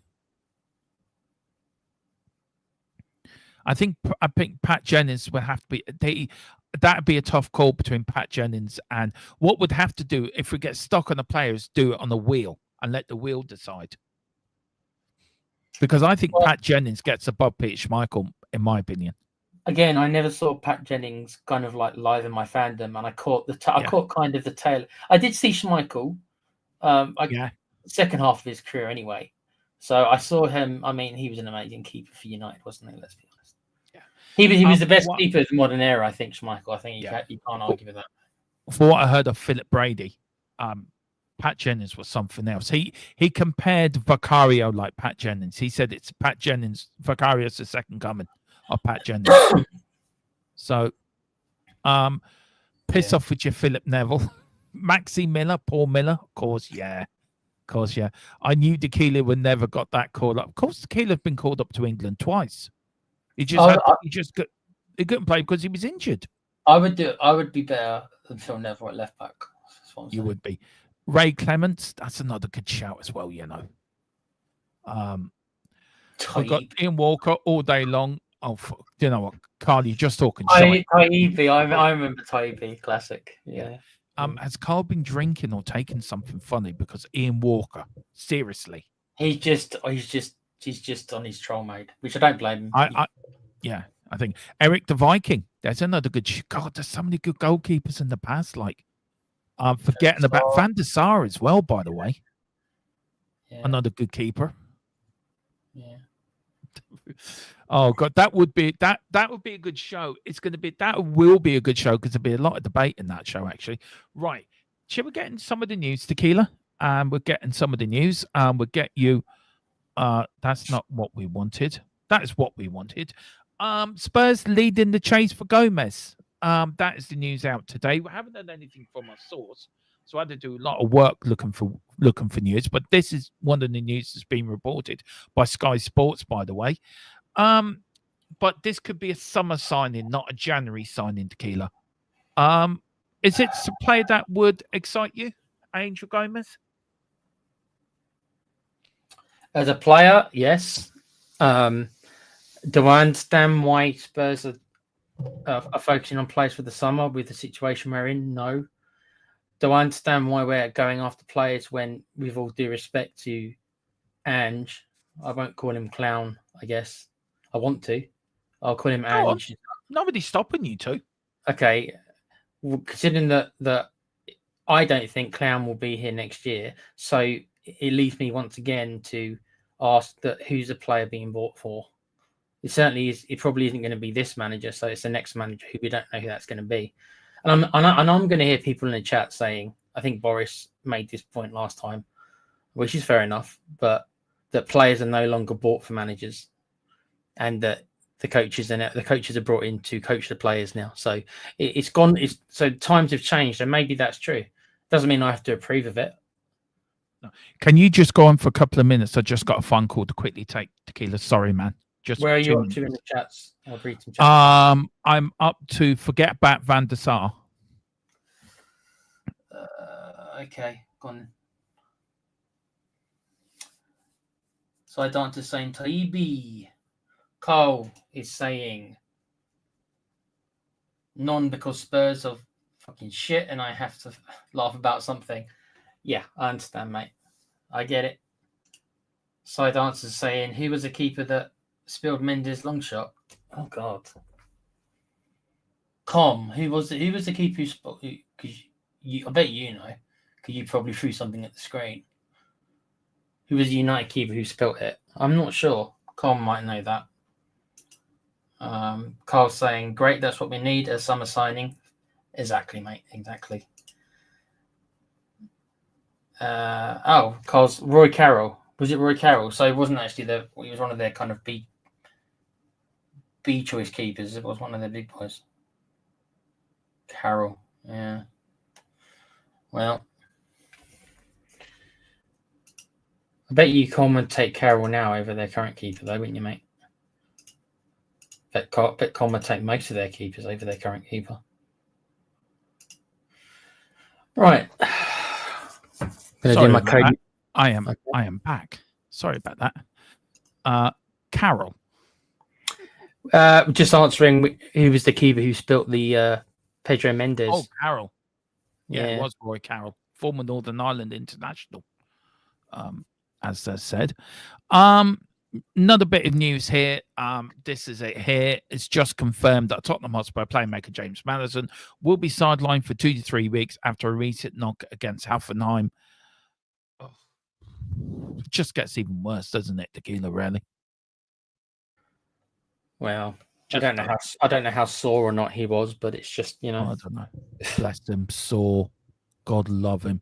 I think Pat Jennings would have to be. That'd be a tough call between Pat Jennings and what would have to do if we get stuck on the players. Do it on the wheel and let the wheel decide. Because I think Pat Jennings gets above Peter Schmeichel, in my opinion. Again, I never saw Pat Jennings kind of like live in my fandom, and I caught kind of the tail. I did see Schmeichel, second half of his career anyway. So I saw him. I mean, he was an amazing keeper for United, wasn't he? Let's be honest. Yeah, he was the best keeper of the modern era. I think Schmeichel. I think you can't argue with that. For what I heard of Philip Brady, Pat Jennings was something else. He compared Vicario like Pat Jennings. He said it's Pat Jennings. Vicario's the second coming of Pat Jennings. So, piss off with your Philip Neville. Maxi Miller, Paul Miller, of course, yeah. I knew Tequila would never got that call up. Of course, Tequila had been called up to England twice. He couldn't play because he was injured. I would be better than Phil Neville at left back. You would be. Ray Clements, that's another good shout as well, you know. I've got Ian Walker all day long. Oh, you know what, Carl, you're just talking shit. Taibbi, I remember Taibbi, classic. Yeah. Has Carl been drinking or taking something funny? Because Ian Walker, seriously, he's just on his troll mode, which I don't blame him. I think Eric the Viking. There's another good. God, there's so many good goalkeepers in the past. Like, I'm forgetting about Van der Sar as well. By the way, another good keeper. Yeah. Oh God, that would be a good show. That will be a good show because there'll be a lot of debate in that show, actually. Right. Shall we get in some of the news, Tequila? We're getting some of the news. We'll get you. That's not what we wanted. That is what we wanted. Spurs leading the chase for Gomez. That is the news out today. We haven't done anything from our source, so I had to do a lot of work looking for news. But this is one of the news that's been reported by Sky Sports, by the way. But this could be a summer signing, not a January signing, Tequila. Is it a player that would excite you, Angel Gomez? As a player, yes. Do I understand why Spurs are focusing on players for the summer with the situation we're in? No. Do I understand why we're going after players when, with all due respect to Ange, I won't call him Clown, I guess. I want to. I'll call him Ange. Nobody's stopping you to. Okay. Well, considering that I don't think Clown will be here next year, so it leaves me once again to ask that who's the player being bought for? It certainly is. It probably isn't going to be this manager, so it's the next manager who we don't know who that's going to be. And I'm going to hear people in the chat saying, I think Boris made this point last time, which is fair enough, but that players are no longer bought for managers, and that the coaches are brought in to coach the players now. So it's gone. So times have changed, and maybe that's true. Doesn't mean I have to approve of it. Can you just go on for a couple of minutes? I just got a phone call to quickly take Tequila. Sorry, man. Just where are you up to in the chats? I'll read some chats. I'm up to forget about Van der Sar. Okay, gone. So I don't to saying Taibi. Carl is saying none because Spurs are fucking shit and I have to laugh about something. Yeah, I understand, mate. I get it. Side answers saying who was the keeper that spilled Mendes' long shot? Oh God. Who was the keeper who I bet you know, because you probably threw something at the screen. Who was the United keeper who spilt it? I'm not sure. Com might know that. Carl's saying, great, that's what we need, a summer signing. Exactly, mate, exactly. Carl's Roy Carroll. Was it Roy Carroll? So it wasn't actually he was one of their kind of B choice keepers. It was one of their big boys. Carroll, yeah. Well, I bet you Com would take Carroll now over their current keeper, though, wouldn't you, mate? Bet Com would take most of their keepers over their current keeper. Right. Sorry about that. I am back. Sorry about that. Carroll. Just answering who was the keeper who spilt the Pedro Mendes. Oh, Carroll. Yeah, it was Roy Carroll, former Northern Ireland international, as I said. Another bit of news here. This is it here. It's just confirmed that Tottenham Hotspur playmaker James Maddison will be sidelined for 2 to 3 weeks after a recent knock against Hoffenheim. Oh, it just gets even worse, doesn't it, Tequila, really? Well, I don't know how sore or not he was, but it's just, you know. I don't know. Bless him, sore. God love him.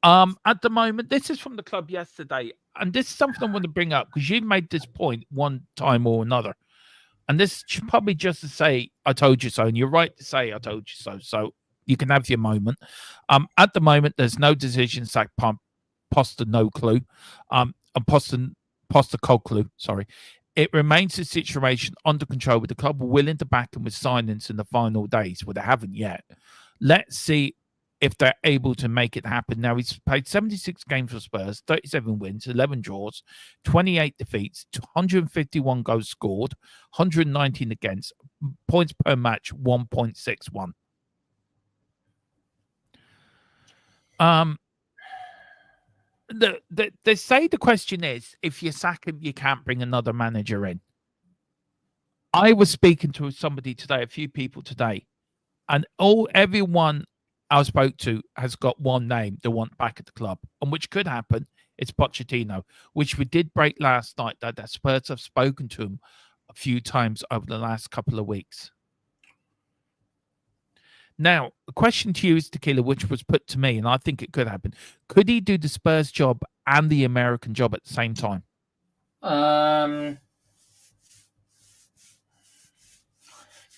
At the moment, this is from the club yesterday, and this is something I want to bring up because you've made this point one time or another, and this should probably just to say I told you so, and you're right to say I told you so. So you can have your moment. At the moment, there's no decision sack Poster no clue, and Postecoglou, sorry. It remains a situation under control with the club willing to back him with signings in the final days, well, they haven't yet. Let's see if they're able to make it happen. Now, he's played 76 games for Spurs, 37 wins, 11 draws, 28 defeats, 151 goals scored, 119 against, points per match, 1.61. They say the question is, if you sack him, you can't bring another manager in. I was speaking to somebody today, a few people today, and everyone I spoke to has got one name they want back at the club, and which could happen. It's Pochettino, which we did break last night that the Spurs have spoken to him a few times over the last couple of weeks. Now, the question to you is, Tequila, which was put to me, and I think it could happen. Could he do the Spurs job and the American job at the same time?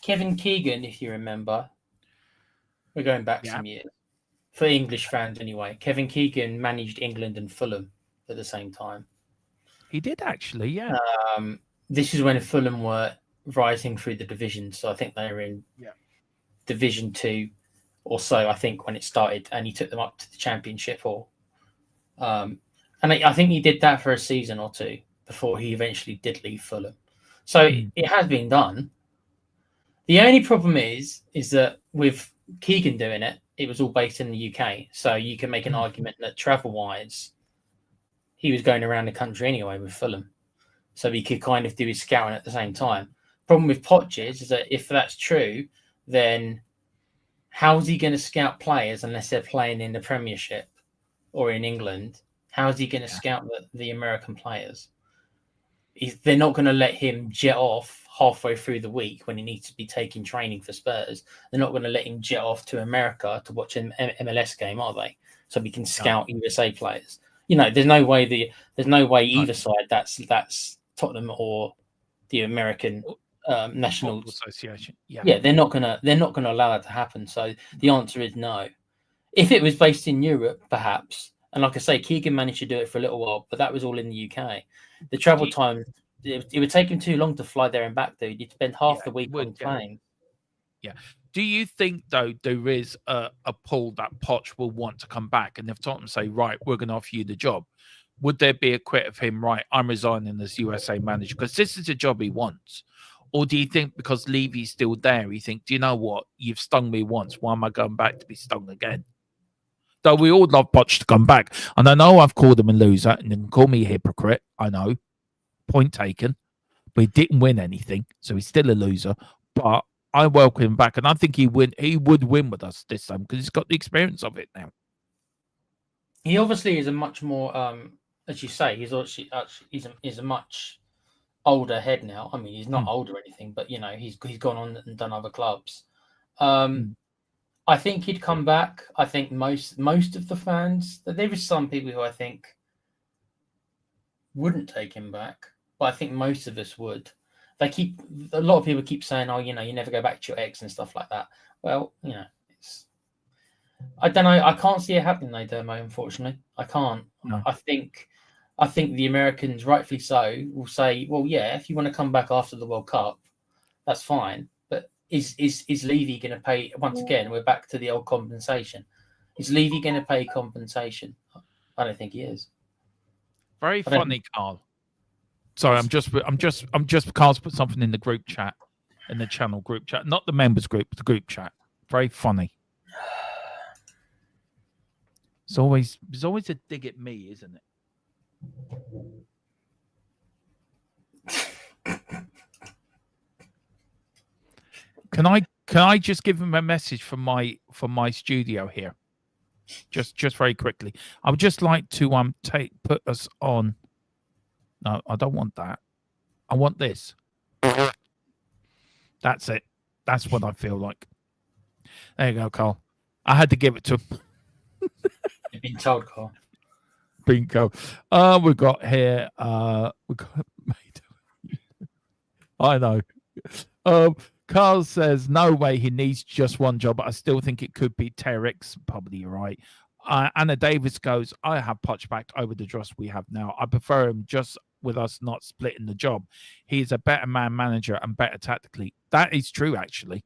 Kevin Keegan, if you remember, We're going back some years. For English fans, anyway. Kevin Keegan managed England and Fulham at the same time. He did actually, yeah. This is when Fulham were rising through the division, so I think they were in Division 2 or so, I think, when it started, and he took them up to the Championship. And I think he did that for a season or two before he eventually did leave Fulham. So it has been done. The only problem is that with Keegan doing it, it was all based in the UK, so you can make an argument that travel-wise, he was going around the country anyway with Fulham, so he could kind of do his scouting at the same time. Problem with Poch is that if that's true, then how's he going to scout players unless they're playing in the Premiership or in England? How is he going to scout the American players? They're not going to let him jet off halfway through the week when he needs to be taking training for Spurs. They're not going to let him jet off to America to watch an MLS game, are they? So we can scout USA players. You know, there's no way either side. That's Tottenham or the American National Association. They're not gonna allow that to happen. So the answer is no. If it was based in Europe, perhaps, and like I say, Keegan managed to do it for a little while, but that was all in the UK. The travel time, it would take him too long to fly there and back. Though you'd spend half the week on plane. Yeah. Do you think though there is a pull that Poch will want to come back, and if Tottenham say, right, we're going to offer you the job, would there be a quit of him? Right, I'm resigning as USA manager because this is a job he wants. Or do you think because Levy's still there, you think, do you know what? You've stung me once. Why am I going back to be stung again? Though we all love Poch to come back. And I know I've called him a loser and then call me a hypocrite. I know. Point taken. But he didn't win anything. So he's still a loser. But I welcome him back. And I think he would win with us this time because he's got the experience of it now. He obviously is a much more, as you say, he's a much older head now. I mean, he's not old or anything, but you know, he's gone on and done other clubs. I think he'd come back. I think most of the fans, there is some people who I think wouldn't take him back, but I think most of us would. A lot of people keep saying, oh, you know, you never go back to your ex and stuff like that. Well, you know, I don't know. I can't see it happening though, Dermo, unfortunately. I can't. No. I think the Americans, rightfully so, will say, well, yeah, if you want to come back after the World Cup, that's fine. But is Levy going to pay? Once again, we're back to the old compensation. Is Levy going to pay compensation? I don't think he is. Very funny, Carl. Sorry, I'm just Carl's put something in the group chat, in the channel group chat, not the members group, but the group chat. Very funny. There's always a dig at me, isn't it? Can I just give him a message from my studio here? Just very quickly. I would just like to put us on. No, I don't want that. I want this. That's it. That's what I feel like. There you go, Carl. I had to give it to him. You've been told, Carl. Bingo. We've got here. We got. I know. Carl says no way he needs just one job, but I still think it could be Terex. Probably right. Anna Davis goes, I have Poch back over the Dross we have now. I prefer him just with us not splitting the job. He's a better manager and better tactically. That is true, actually.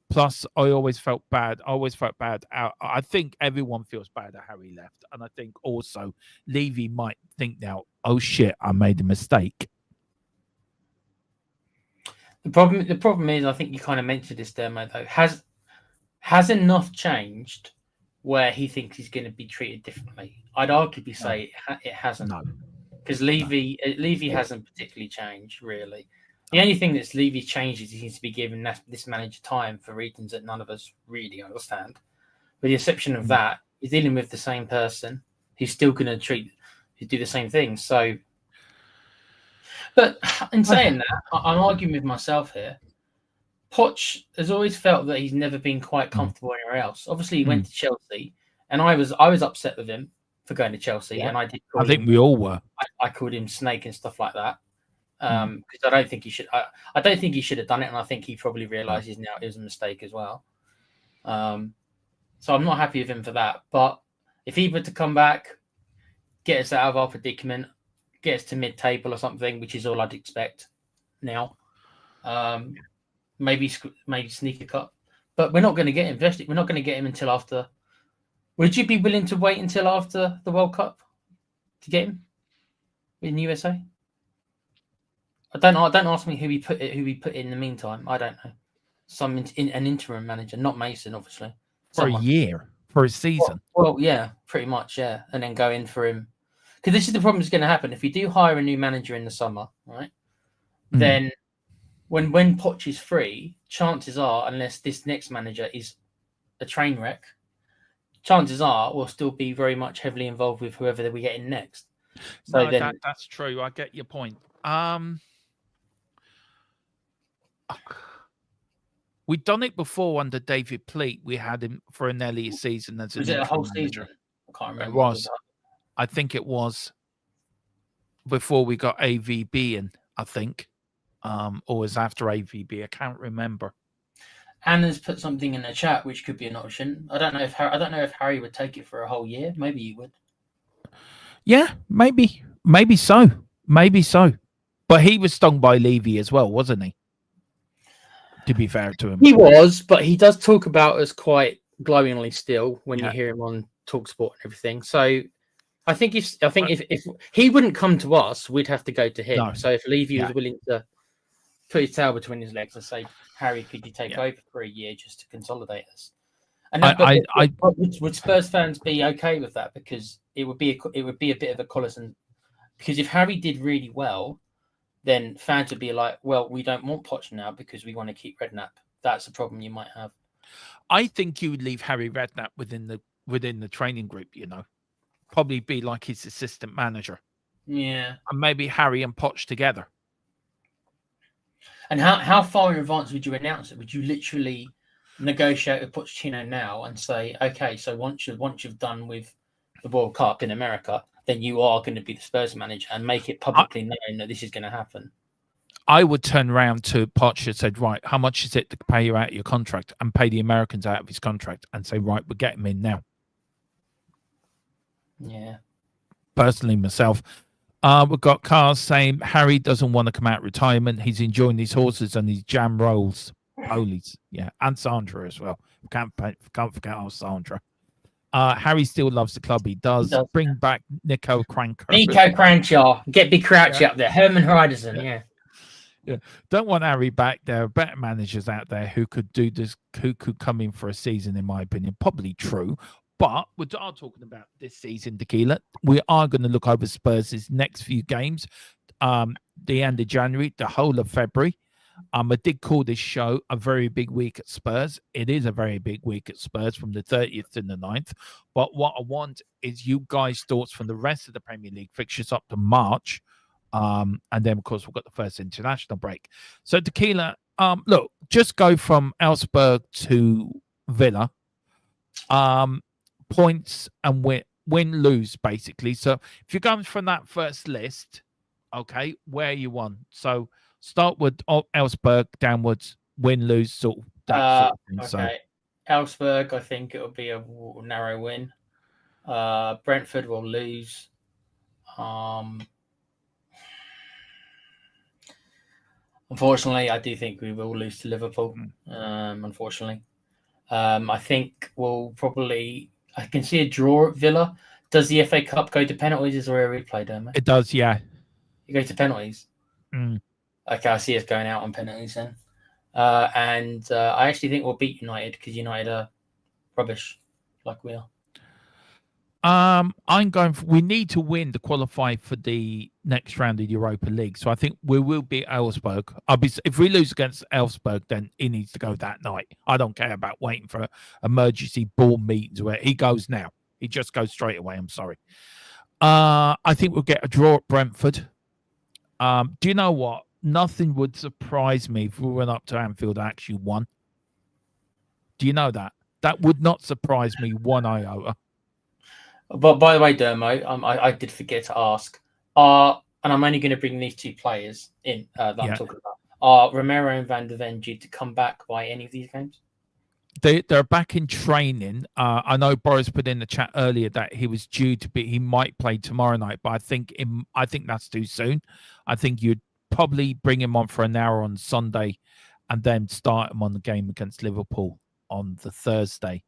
Plus, I always felt bad. I think everyone feels bad at how he left. And I think also Levy might think now, oh shit, I made a mistake. The problem is, I think you kind of mentioned this there, mate, though. Has enough changed where he thinks he's going to be treated differently? I'd arguably say it hasn't. No. Because Levy hasn't particularly changed, really. The only thing that's Levy changed is he seems to be giving this manager time for reasons that none of us really understand. With the exception of that, he's dealing with the same person who's still going to do the same thing. So, but in saying that, I'm arguing with myself here. Poch has always felt that he's never been quite comfortable anywhere else. Obviously, he went to Chelsea, and I was upset with him for going to Chelsea, and I did. I think we all were. I called him snake and stuff like that. Because I don't think he should. I don't think he should have done it, and I think he probably realizes now it was a mistake as well. So I'm not happy with him for that. But if he were to come back, get us out of our predicament, get us to mid-table or something, which is all I'd expect now. Maybe sneak a cup. But we're not going to get invested. We're not going to get him until after. Would you be willing to wait until after the World Cup to get him in USA? Don't ask me who we put in the meantime. I don't know. An interim manager, not Mason, obviously. For a year, for a season. Well, yeah, pretty much, yeah, and then go in for him. Because this is the problem that's going to happen if we do hire a new manager in the summer, right? Then when Poch is free, chances are, unless this next manager is a train wreck, chances are we'll still be very much heavily involved with whoever we get in next. So no, that's true. I get your point. We've done it before under David Pleat. We had him for an earlier season as was it a whole season? I can't remember. It was. I think it was before we got AVB in, I think. Or was after AVB. I can't remember. Anna's put something in the chat which could be an option. I don't know if Harry would take it for a whole year. Maybe he would. Yeah, maybe so. Maybe so. But he was stung by Levy as well, wasn't he? To be fair to him, he was, but he does talk about us quite glowingly still when you hear him on TalkSport and everything. So I think if he wouldn't come to us, we'd have to go to him. No. So if Levy was willing to put his tail between his legs and say, Harry, could you take over for a year just to consolidate us? And would Spurs fans be okay with that? Because it would be a bit of a collision. Because if Harry did really well, then fans would be like, well, we don't want Poch now because we want to keep Redknapp. That's a problem you might have. I think you would leave Harry Redknapp within the training group, probably be like his assistant manager. Yeah. And maybe Harry and Poch together. And how far in advance would you announce it? Would you literally negotiate with Pochettino now and say, okay, so once you've done with the World Cup in America, then you are going to be the Spurs manager and make it publicly known that this is going to happen? I would turn around to Poch and said, right, how much is it to pay you out of your contract, and pay the Americans out of his contract and say, right, we'll get him in now. Yeah. Personally, myself. We've got Carl saying Harry doesn't want to come out of retirement. He's enjoying his horses and his jam rolls. Polies. Yeah. And Sandra as well. Can't forget our Sandra. Harry still loves the club. He does. Bring back Nico Cranker. Nico Crancher. Get Big Crouchy up there. Herman Hreiderson. Yeah. Don't want Harry back. There are better managers out there who could do this, who could come in for a season, in my opinion. Probably true. But we are talking about this season, Tequila. We are going to look over Spurs' next few games. The end of January, the whole of February. I did call this show a very big week at Spurs. It is a very big week at Spurs from the 30th to the 9th. But what I want is you guys' thoughts from the rest of the Premier League fixtures up to March. And then, of course, we've got the first international break. So, Tequila, look, just go from Elfsberg to Villa. Points and win, lose, basically. So, if you're going from that first list, okay, where you won? So, start with Elfsberg, downwards, win, lose, sort of that sort of thing. Okay. So, Elfsberg, I think it will be a narrow win. Brentford will lose. Unfortunately, I do think we will lose to Liverpool. Unfortunately, I think we'll probably. I can see a draw at Villa. Does the FA Cup go to penalties or a replay, don't it? It does, yeah. You go to penalties. Okay, I see us going out on penalties then. And I actually think we'll beat United because United are rubbish, like we are. I'm going for, we need to win to qualify for the next round of Europa League. So I think we will beat Elfsberg. If we lose against Elfsberg, then he needs to go that night. I don't care about waiting for emergency board meetings where he goes now. He just goes straight away. I'm sorry. I think we'll get a draw at Brentford. Do you know what? Nothing would surprise me if we went up to Anfield and actually won. Do you know that? That would not surprise me one iota. But by the way, Dermo, I did forget to ask. And I'm only going to bring these two players in that I'm talking about. Are Romero and Van de Ven due to come back by any of these games? they're back in training. I know Boris put in the chat earlier that he was due to be. He might play tomorrow night, but I think that's too soon. I think you'd probably bring him on for an hour on Sunday, and then start him on the game against Liverpool on the Thursday.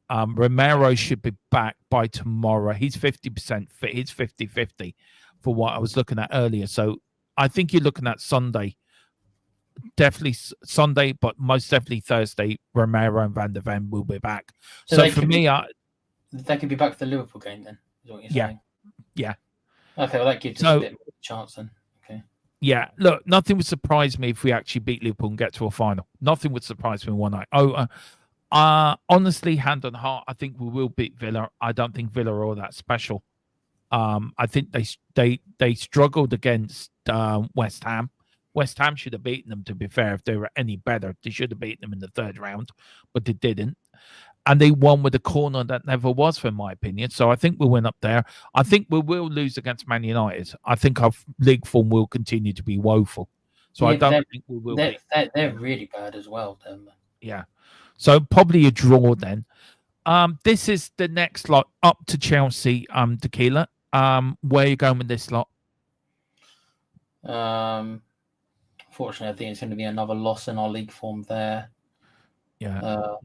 Romero should be back by tomorrow. He's 50% fit. He's 50-50 for what I was looking at earlier. So I think you're looking at Sunday. Definitely Sunday, but most definitely Thursday. Romero and Van der Ven will be back. So for me, they could be back for the Liverpool game then, is what you're saying? Yeah. Okay, well, that gives us a bit more chance then. Okay. Yeah, look, nothing would surprise me if we actually beat Liverpool and get to a final. Nothing would surprise me one night. Honestly, hand on heart, I think we will beat Villa. I don't think Villa are all that special. I think they struggled against West Ham. West Ham should have beaten them, to be fair. If they were any better, they should have beaten them in the third round, but they didn't. And they won with a corner that never was, for my opinion. So I think we'll win up there. I think we will lose against Man United. I think our league form will continue to be woeful. So I don't think we will be. They're really bad as well. Yeah. So probably a draw then. This is the next lot up to Chelsea, Tequila. Where are you going with this lot? Fortunately, I think it's going to be another loss in our league form there. Yeah.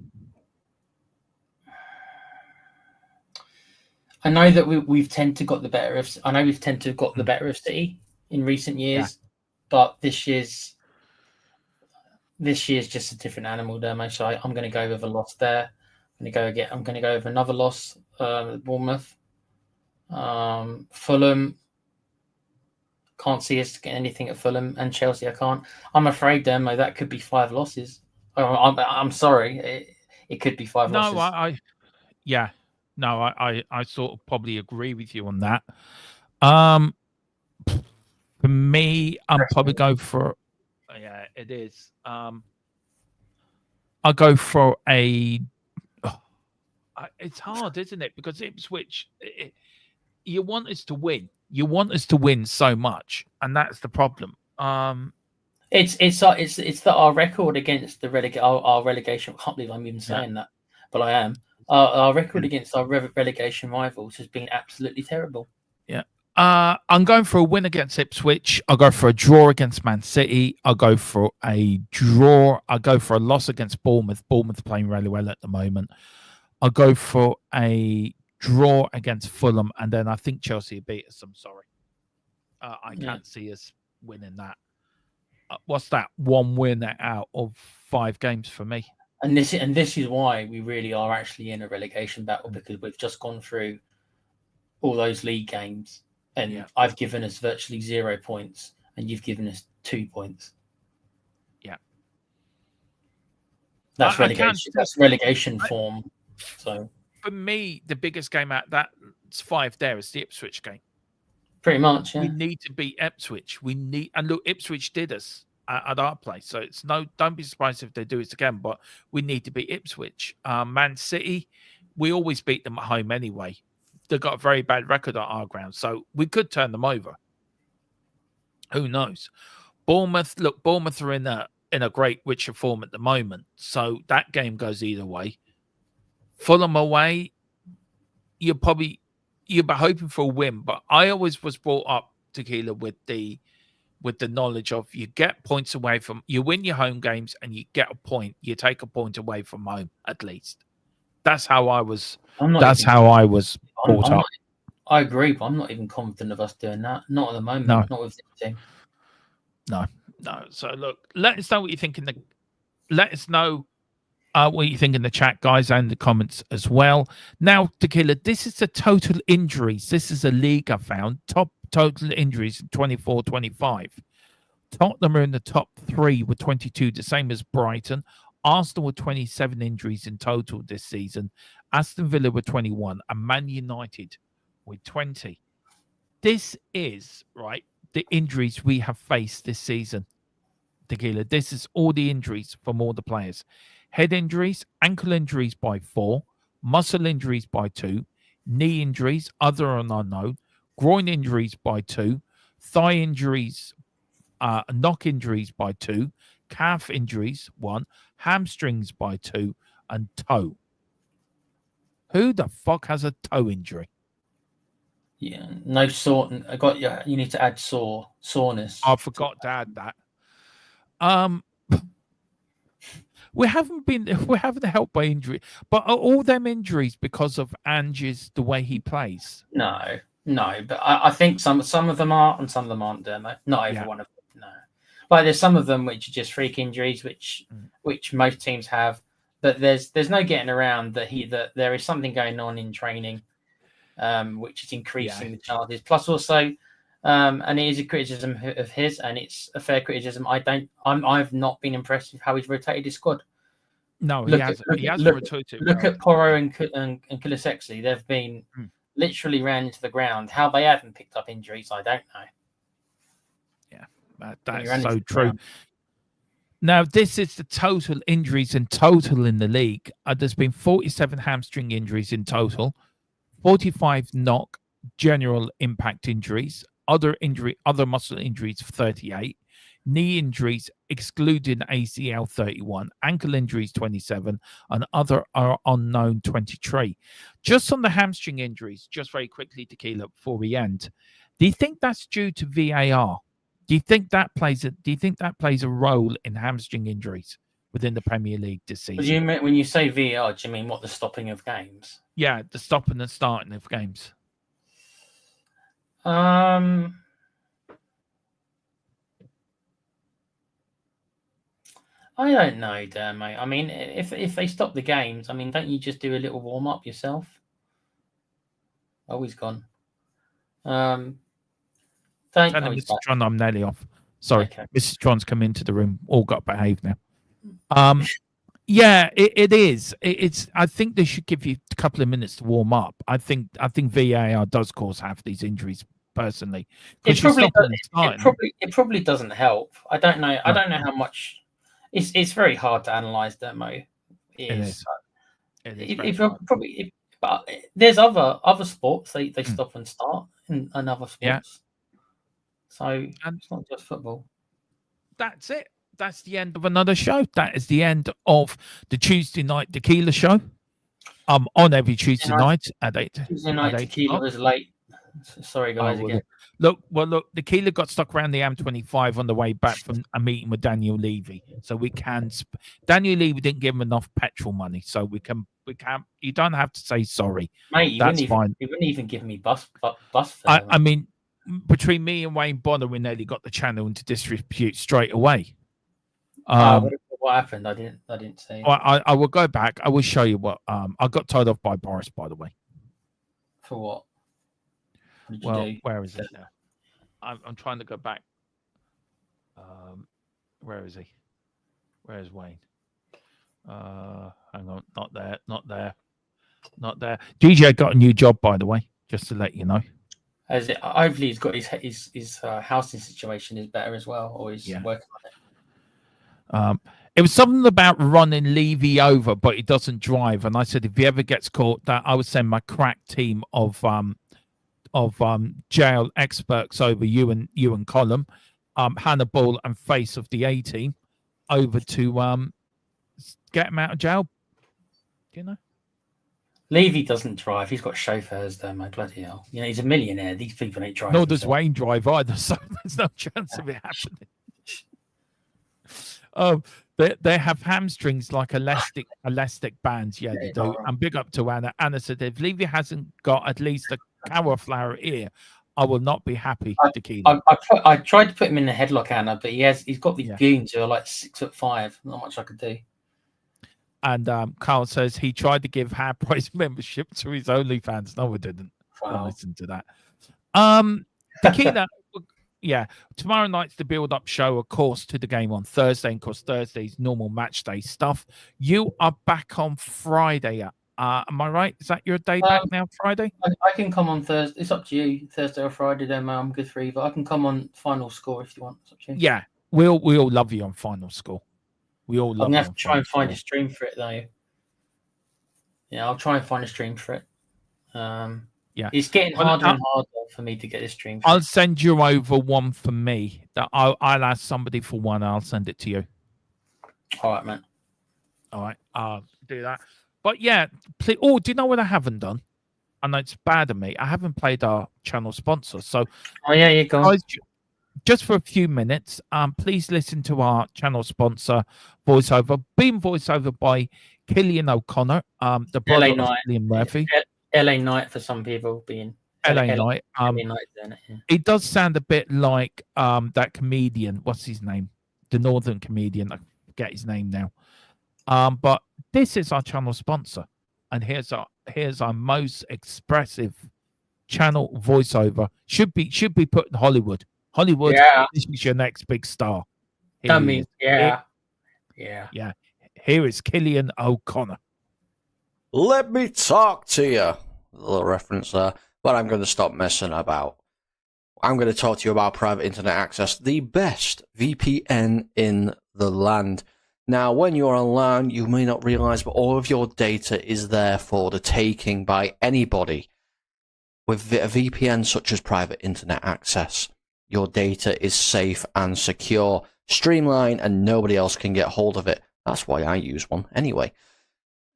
I know that we've tended to got the better of. I know we've tended to have got the better of City in recent years, but this year's just a different animal, Dermo. So I'm going to go with a loss there. I'm going to go with another loss. Bournemouth, Fulham. Can't see us get anything at Fulham, and Chelsea. I can't. I'm afraid, Dermo, that could be 5 losses. I'm sorry, it could be 5 losses. I sort of probably agree with you on that. For me, I'm probably go for. Yeah, it is. I'll go for a. It's hard, isn't it? Because Ipswich, you want us to win. You want us to win so much, and that's the problem. It's that our record against the our relegation. I can't believe I'm even saying that, but I am. Our record against our relegation rivals has been absolutely terrible. Yeah. I'm going for a win against Ipswich. I'll go for a draw against Man City. I'll go for a draw. I'll go for a loss against Bournemouth. Bournemouth playing really well at the moment. I'll go for a draw against Fulham, and then I think Chelsea beat us. I'm sorry. I can't see us winning that. What's that? 1 win out of 5 games for me. And this is why we really are actually in a relegation battle, because we've just gone through all those league games, and I've given us virtually 0 points, and you've given us 2 points. Yeah, that's relegation. That's relegation form. So for me, the biggest game out that's 5 there is the Ipswich game. Pretty much, yeah. We need to beat Ipswich. And look, Ipswich did us at our place, so don't be surprised if they do it again. But we need to beat Ipswich. Man City, we always beat them at home anyway. They've got a very bad record at our ground, so we could turn them over. Who knows? Bournemouth are in a great Witcher form at the moment, so that game goes either way. Fulham away, you're hoping for a win, but I always was brought up, Tequila, with the knowledge of you get points away from, you win your home games and you get a point, you take a point away from home at least. That's how I was. How I was brought up. I agree, but I'm not even confident of us doing that. Not at the moment. No. Not with the team. No. So look, let us know what you think let us know what you think in the chat, guys, and the comments as well. Now, Tequila, this is the total injuries. This is a league I found. Top total injuries 24-25. Tottenham are in the top 3 with 22, the same as Brighton. Arsenal with 27 injuries in total this season. Aston Villa with 21, and Man United with 20. This is, right, the injuries we have faced this season, Tequila. This is all the injuries from all the players. Head injuries, ankle injuries by 4, muscle injuries by 2, knee injuries, other and unknown, groin injuries by 2, thigh injuries, knock injuries by 2, calf injuries 1, hamstrings by 2, and toe. Who the fuck has a toe injury? Yeah, no sore. I got you. You need to add soreness. I forgot to add that. We haven't helped by injury, but are all them injuries because of Ange's the way he plays? No, but I think some of them are and some of them aren't, Dermo. Not every one of them, no. Like there's some of them which are just freak injuries, which most teams have, but there's no getting around that there is something going on in training, which is increasing the chances. Plus also, and it is a criticism of his, and it's a fair criticism. I've not been impressed with how he's rotated his squad. No, he hasn't rotated. Look at Porro and Kulisexi. They've been literally ran into the ground. How they haven't picked up injuries, I don't know. Yeah, that's so true. Now, this is the total injuries in total in the league. There's been 47 hamstring injuries in total, 45 knock, general impact injuries, other muscle injuries 38, knee injuries excluding ACL 31, ankle injuries 27, and other are unknown 23. Just on the hamstring injuries, just very quickly, Tequila, before we end, do you think that's due to VAR? Do you think that plays a role in hamstring injuries within the Premier League this season? When you say VAR, do you mean the stopping of games? Yeah, the stopping and starting of games. I don't know, Dan, mate. I mean, if they stop the games, I mean, don't you just do a little warm up yourself? Oh, he's gone. Mr. John, I'm nearly off. Sorry, okay. Mrs. John's come into the room. All got behaved now. Yeah, it is. I think they should give you a couple of minutes to warm up. I think VAR does cause half these injuries. Personally, it probably doesn't help. I don't know. I don't know how much. It's very hard to analyze demo. It is. But there's other sports they stop and start in other sports. Yeah. So it's not just football. That's it. That's the end of another show. That is the end of the Tuesday night tequila show. On every Tuesday night at 8. Tuesday night tequila is late. Sorry, guys. Again. Look, tequila got stuck around the M25 on the way back from a meeting with Daniel Levy. So we can. Daniel Levy didn't give him enough petrol money, so we can. You don't have to say sorry, mate. That's fine. You wouldn't even give me bus fare. I mean, between me and Wayne Bonner, we nearly got the channel into disrepute straight away. What happened? I didn't see. I will go back. I will show you what. I got told off by Boris, by the way. For what? What did you do? Where is it now? I'm trying to go back. Where is he? Where is Wayne? Hang on, not there. DJ got a new job, by the way, just to let you know. Hopefully he's got his housing situation is better as well, or he's working on it. It was something about running Levy over, but he doesn't drive. And I said, if he ever gets caught, that I would send my crack team of jail experts over you and Colum, Hannibal and face of the A team over to get him out of jail. You know, Levy doesn't drive. He's got chauffeurs though, my bloody hell. You know, he's a millionaire. These people ain't driving. Nor does Wayne drive either, so there's no chance of it happening. They have hamstrings like elastic bands. Yeah, they do. And big up to Anna. Anna said, if Levy hasn't got at least a cauliflower ear, I will not be happy. I tried to put him in the headlock, Anna, but he's got these goons who are like 6'5". Not much I could do. And Carl says he tried to give half price membership to his OnlyFans. No, we didn't. Wow. Don't listen to that. Tequila. Yeah, tomorrow night's the build-up show, of course, to the game on Thursday. And of course, Thursday's normal match day stuff. You are back on Friday. Am I right? Is that your day back now, Friday? I can come on Thursday. It's up to you, Thursday or Friday. Then I'm good for either. I can come on Final Score if you want. It's up to you. Yeah, we all love you on Final Score. We all love. I'm gonna have to try and find a stream for it though. Yeah, I'll try and find a stream for it. Yeah, it's getting harder and harder for me to get this stream. I'll send you over one for me. That I'll ask somebody for one. I'll send it to you. All right, man. All right. do that. But yeah, do you know what I haven't done? I know it's bad of me. I haven't played our channel sponsor. So, you go on. guys, just for a few minutes, please listen to our channel sponsor voiceover, being voiceover by Killian O'Connor, the brother of Cillian Murphy. LA Knight for some people being LA Knight. LA Knight, yeah. It does sound a bit like that comedian. What's his name? The northern comedian. I forget his name now. But this is our channel sponsor, and here's our most expressive channel voiceover. Should be put in Hollywood. This is your next big star. Yeah. Here is Killian O'Connor. Let me talk to you. A little reference there, but I'm going to stop messing about. I'm going to talk to you about private internet access, the best VPN in the land. Now, when you're online, you may not realize, but all of your data is there for the taking by anybody. With a VPN such as private internet access, your data is safe and secure, streamlined, and nobody else can get hold of it. That's why I use one anyway.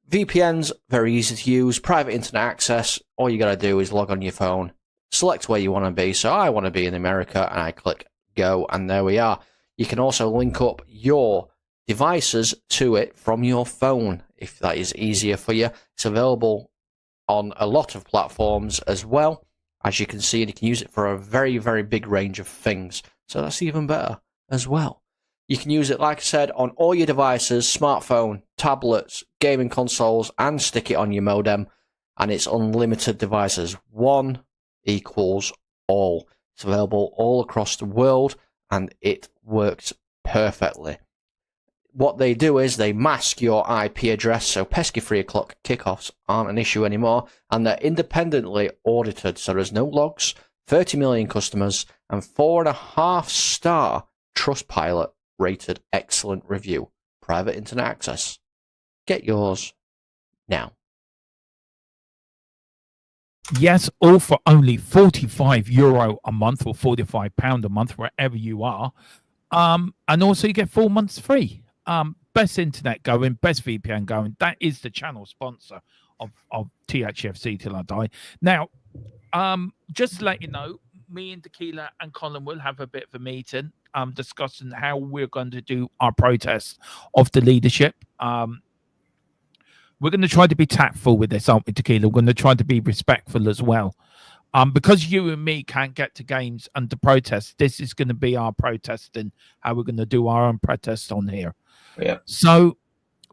VPN's very easy to use. Private internet access, all you got to do is log on your phone, select where you want to be. So I want to be in America, and I click go, and there we are. You can also link up your devices to it from your phone if that is easier for you. It's available on a lot of platforms as well, as you can see, and you can use it for a very, very big range of things. So that's even better as well. You can use it, like I said, on all your devices, smartphone, tablets, gaming consoles, and stick it on your modem, and it's unlimited devices. One equals all. It's available all across the world, and it works perfectly. What they do is they mask your IP address, so pesky 3 o'clock kickoffs aren't an issue anymore, and they're independently audited, so there's no logs, 30 million customers, and 4.5-star Trustpilot rated excellent review. Private internet access. Get yours now. Yes, all for only €45 a month or £45 a month, wherever you are. And also you get 4 months free. Best internet going, best VPN going. That is the channel sponsor of THFC Till I Die. Now, just to let you know, me and Tequila and Colin will have a bit of a meeting discussing how we're going to do our protest of the leadership. We're going to try to be tactful with this, aren't we, Tequila? We're going to try to be respectful as well. Because you and me can't get to games and to protest, this is going to be our protesting, how we're going to do our own protest on here. Yeah. So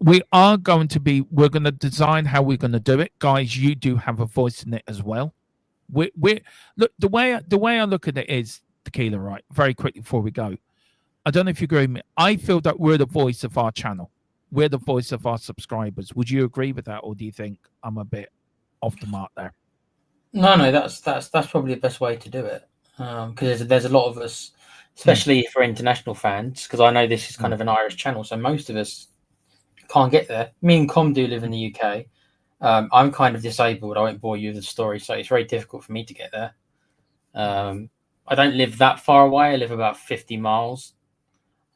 we're going to design how we're going to do it. Guys, you do have a voice in it as well. Look, the way I look at it is, Tequila, right? Very quickly before we go. I don't know if you agree with me. I feel that we're the voice of our channel. We're the voice of our subscribers. Would you agree with that, or do you think I'm a bit off the mark there? No, that's probably the best way to do it. Because there's a lot of us, especially for international fans, because I know this is kind of an Irish channel, so most of us can't get there. Me and Com do live in the UK. I'm kind of disabled. I won't bore you with the story, so it's very difficult for me to get there. I don't live that far away. I live about 50 miles.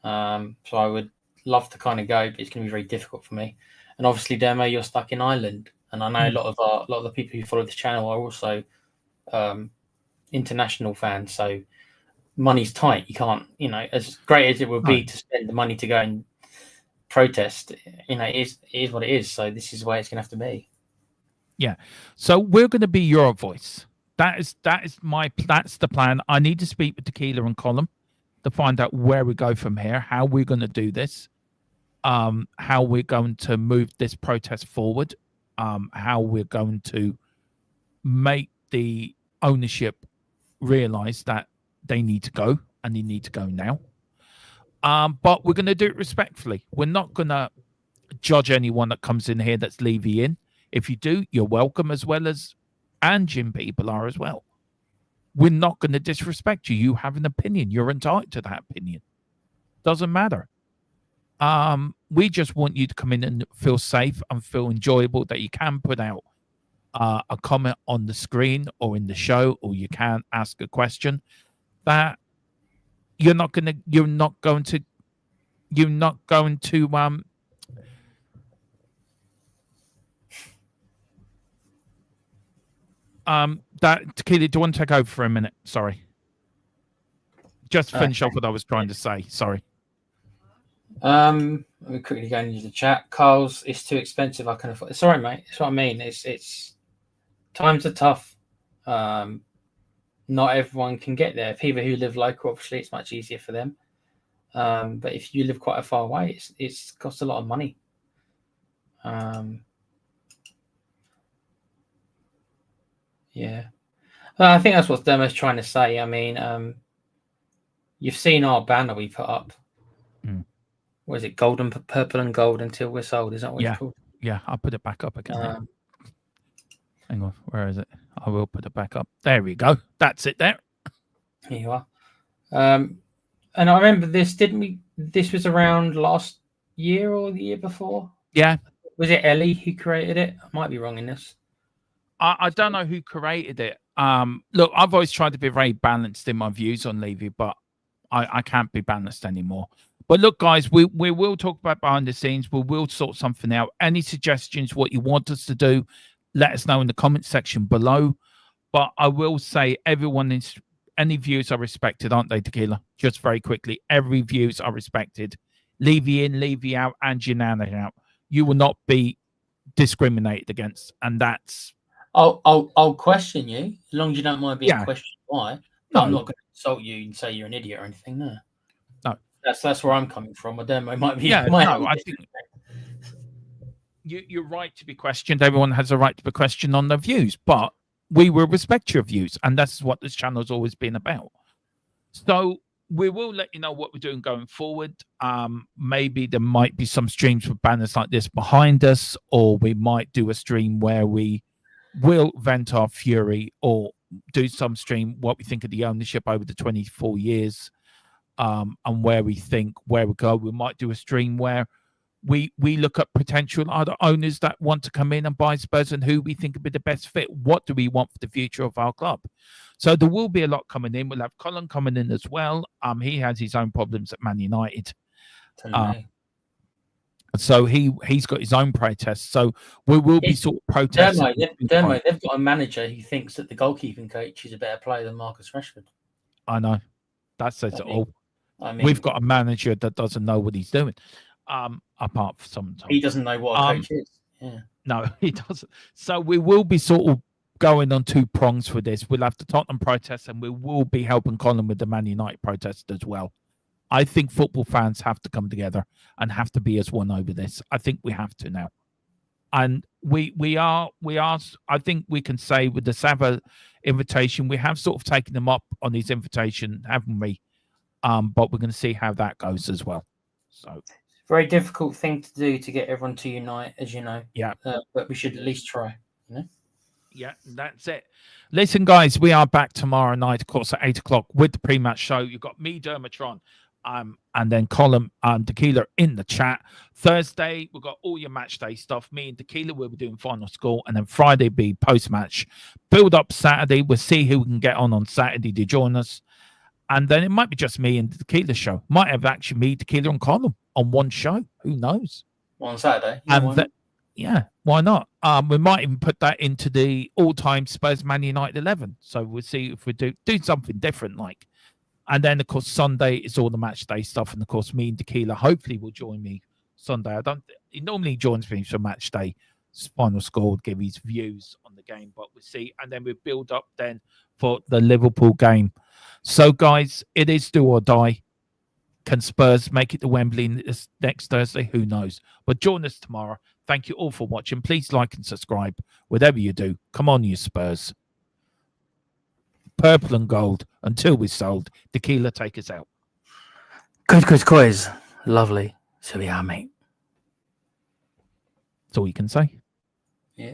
So I would love to kind of go, but it's going to be very difficult for me. And obviously, Demo, you're stuck in Ireland. And I know a lot of the people who follow this channel are also international fans. So money's tight. You can't, as great as it would be to spend the money to go and protest, it is what it is. So this is the way it's going to have to be. Yeah. So we're going to be your voice. That's the plan. I need to speak with Tequila and Colin to find out where we go from here, how we're going to do this, how we're going to move this protest forward, how we're going to make the ownership realize that they need to go and they need to go now. But we're going to do it respectfully. We're not going to judge anyone that comes in here that's leaving in. If you do, you're welcome, as well as Anjin people are as well. We're not going to disrespect you. You have an opinion. You're entitled to that opinion. Doesn't matter. We just want you to come in and feel safe and feel enjoyable, that you can put out a comment on the screen or in the show, or you can ask a question that you're not going to That Tequila, do you want to take over for a minute? Sorry. Just finish off what I was trying to say. Sorry. Let me quickly go into the chat. Carl's, it's too expensive. I can afford. It's all right, mate. It's what I mean. It's times are tough. Not everyone can get there. People who live local, obviously, it's much easier for them. But if you live quite a far away, it's costs a lot of money. Yeah, I think that's what Demo's trying to say. I mean, you've seen our banner we put up. What is it? Golden, purple, and gold until we're sold. Is that what it's called? Yeah, I'll put it back up again. Hang on, where is it? I will put it back up. There we go. That's it there. Here you are. And I remember this, didn't we? This was around last year or the year before? Yeah. Was it Ellie who created it? I might be wrong in this. I don't know who created it. Look, I've always tried to be very balanced in my views on Levy, but I can't be balanced anymore. But look, guys, we will talk about behind the scenes. We will sort something out. Any suggestions, what you want us to do, let us know in the comment section below. But I will say any views are respected, aren't they, Tequila? Just very quickly, every views are respected. Levy in, Levy out, and Janana out. You will not be discriminated against, and that's... I'll question you, as long as you don't mind being questioned why. No. I'm not going to insult you and say you're an idiot or anything, no. No. That's where I'm coming from. I don't know, it might be... I think you're right to be questioned. Everyone has a right to be questioned on their views, but we will respect your views, and that's what this channel's always been about. So we will let you know what we're doing going forward. Maybe there might be some streams with banners like this behind us, or we might do a stream where we will vent our fury, or do some stream what we think of the ownership over the 24 years, and where we think where we go. We might do a stream where we look at potential other owners that want to come in and buy Spurs and who we think would be the best fit. What do we want for the future of our club? So there will be a lot coming in. We'll have Colin coming in as well. He has his own problems at Man United. So he's got his own protests. So we will be sort of protesting. Dermo, they've got a manager who thinks that the goalkeeping coach is a better player than Marcus Rashford. I know. That says it all. I mean, we've got a manager that doesn't know what he's doing. Apart from sometimes he doesn't know what a coach is. Yeah. No, he doesn't. So we will be sort of going on two prongs for this. We'll have the Tottenham protest, and we will be helping Colin with the Man United protest as well. I think football fans have to come together and have to be as one over this. I think we have to now. And we are, I think we can say with the Sava invitation, we have sort of taken them up on his invitation, haven't we? But we're going to see how that goes as well. So very difficult thing to do to get everyone to unite, as you know. Yeah. But we should at least try, you know? Yeah, that's it. Listen, guys, we are back tomorrow night, of course, at 8 o'clock with the pre-match show. You've got me, Dermatron, and then Colin and Tequila in the chat. Thursday, we've got all your match day stuff. Me and Tequila will be doing final score, and then Friday be post-match. Build up Saturday. We'll see who we can get on Saturday to join us. And then it might be just me and the Tequila show. Might have actually me, Tequila, and Colin on one show. Who knows? On Saturday. And yeah, why not? We might even put that into the all-time Spurs Man United 11. So we'll see if we do something different, like. And then, of course, Sunday is all the match day stuff. And, of course, me and Tequila hopefully will join me Sunday. He normally joins me for match day, final score, give his views on the game. But we'll see. And then we build up then for the Liverpool game. So, guys, it is do or die. Can Spurs make it to Wembley this next Thursday? Who knows? But join us tomorrow. Thank you all for watching. Please like and subscribe. Whatever you do, come on, you Spurs. Purple and gold until we're sold. Tequila, take us out. Good quiz. Lovely. So we are, mate. That's all you can say. Yeah.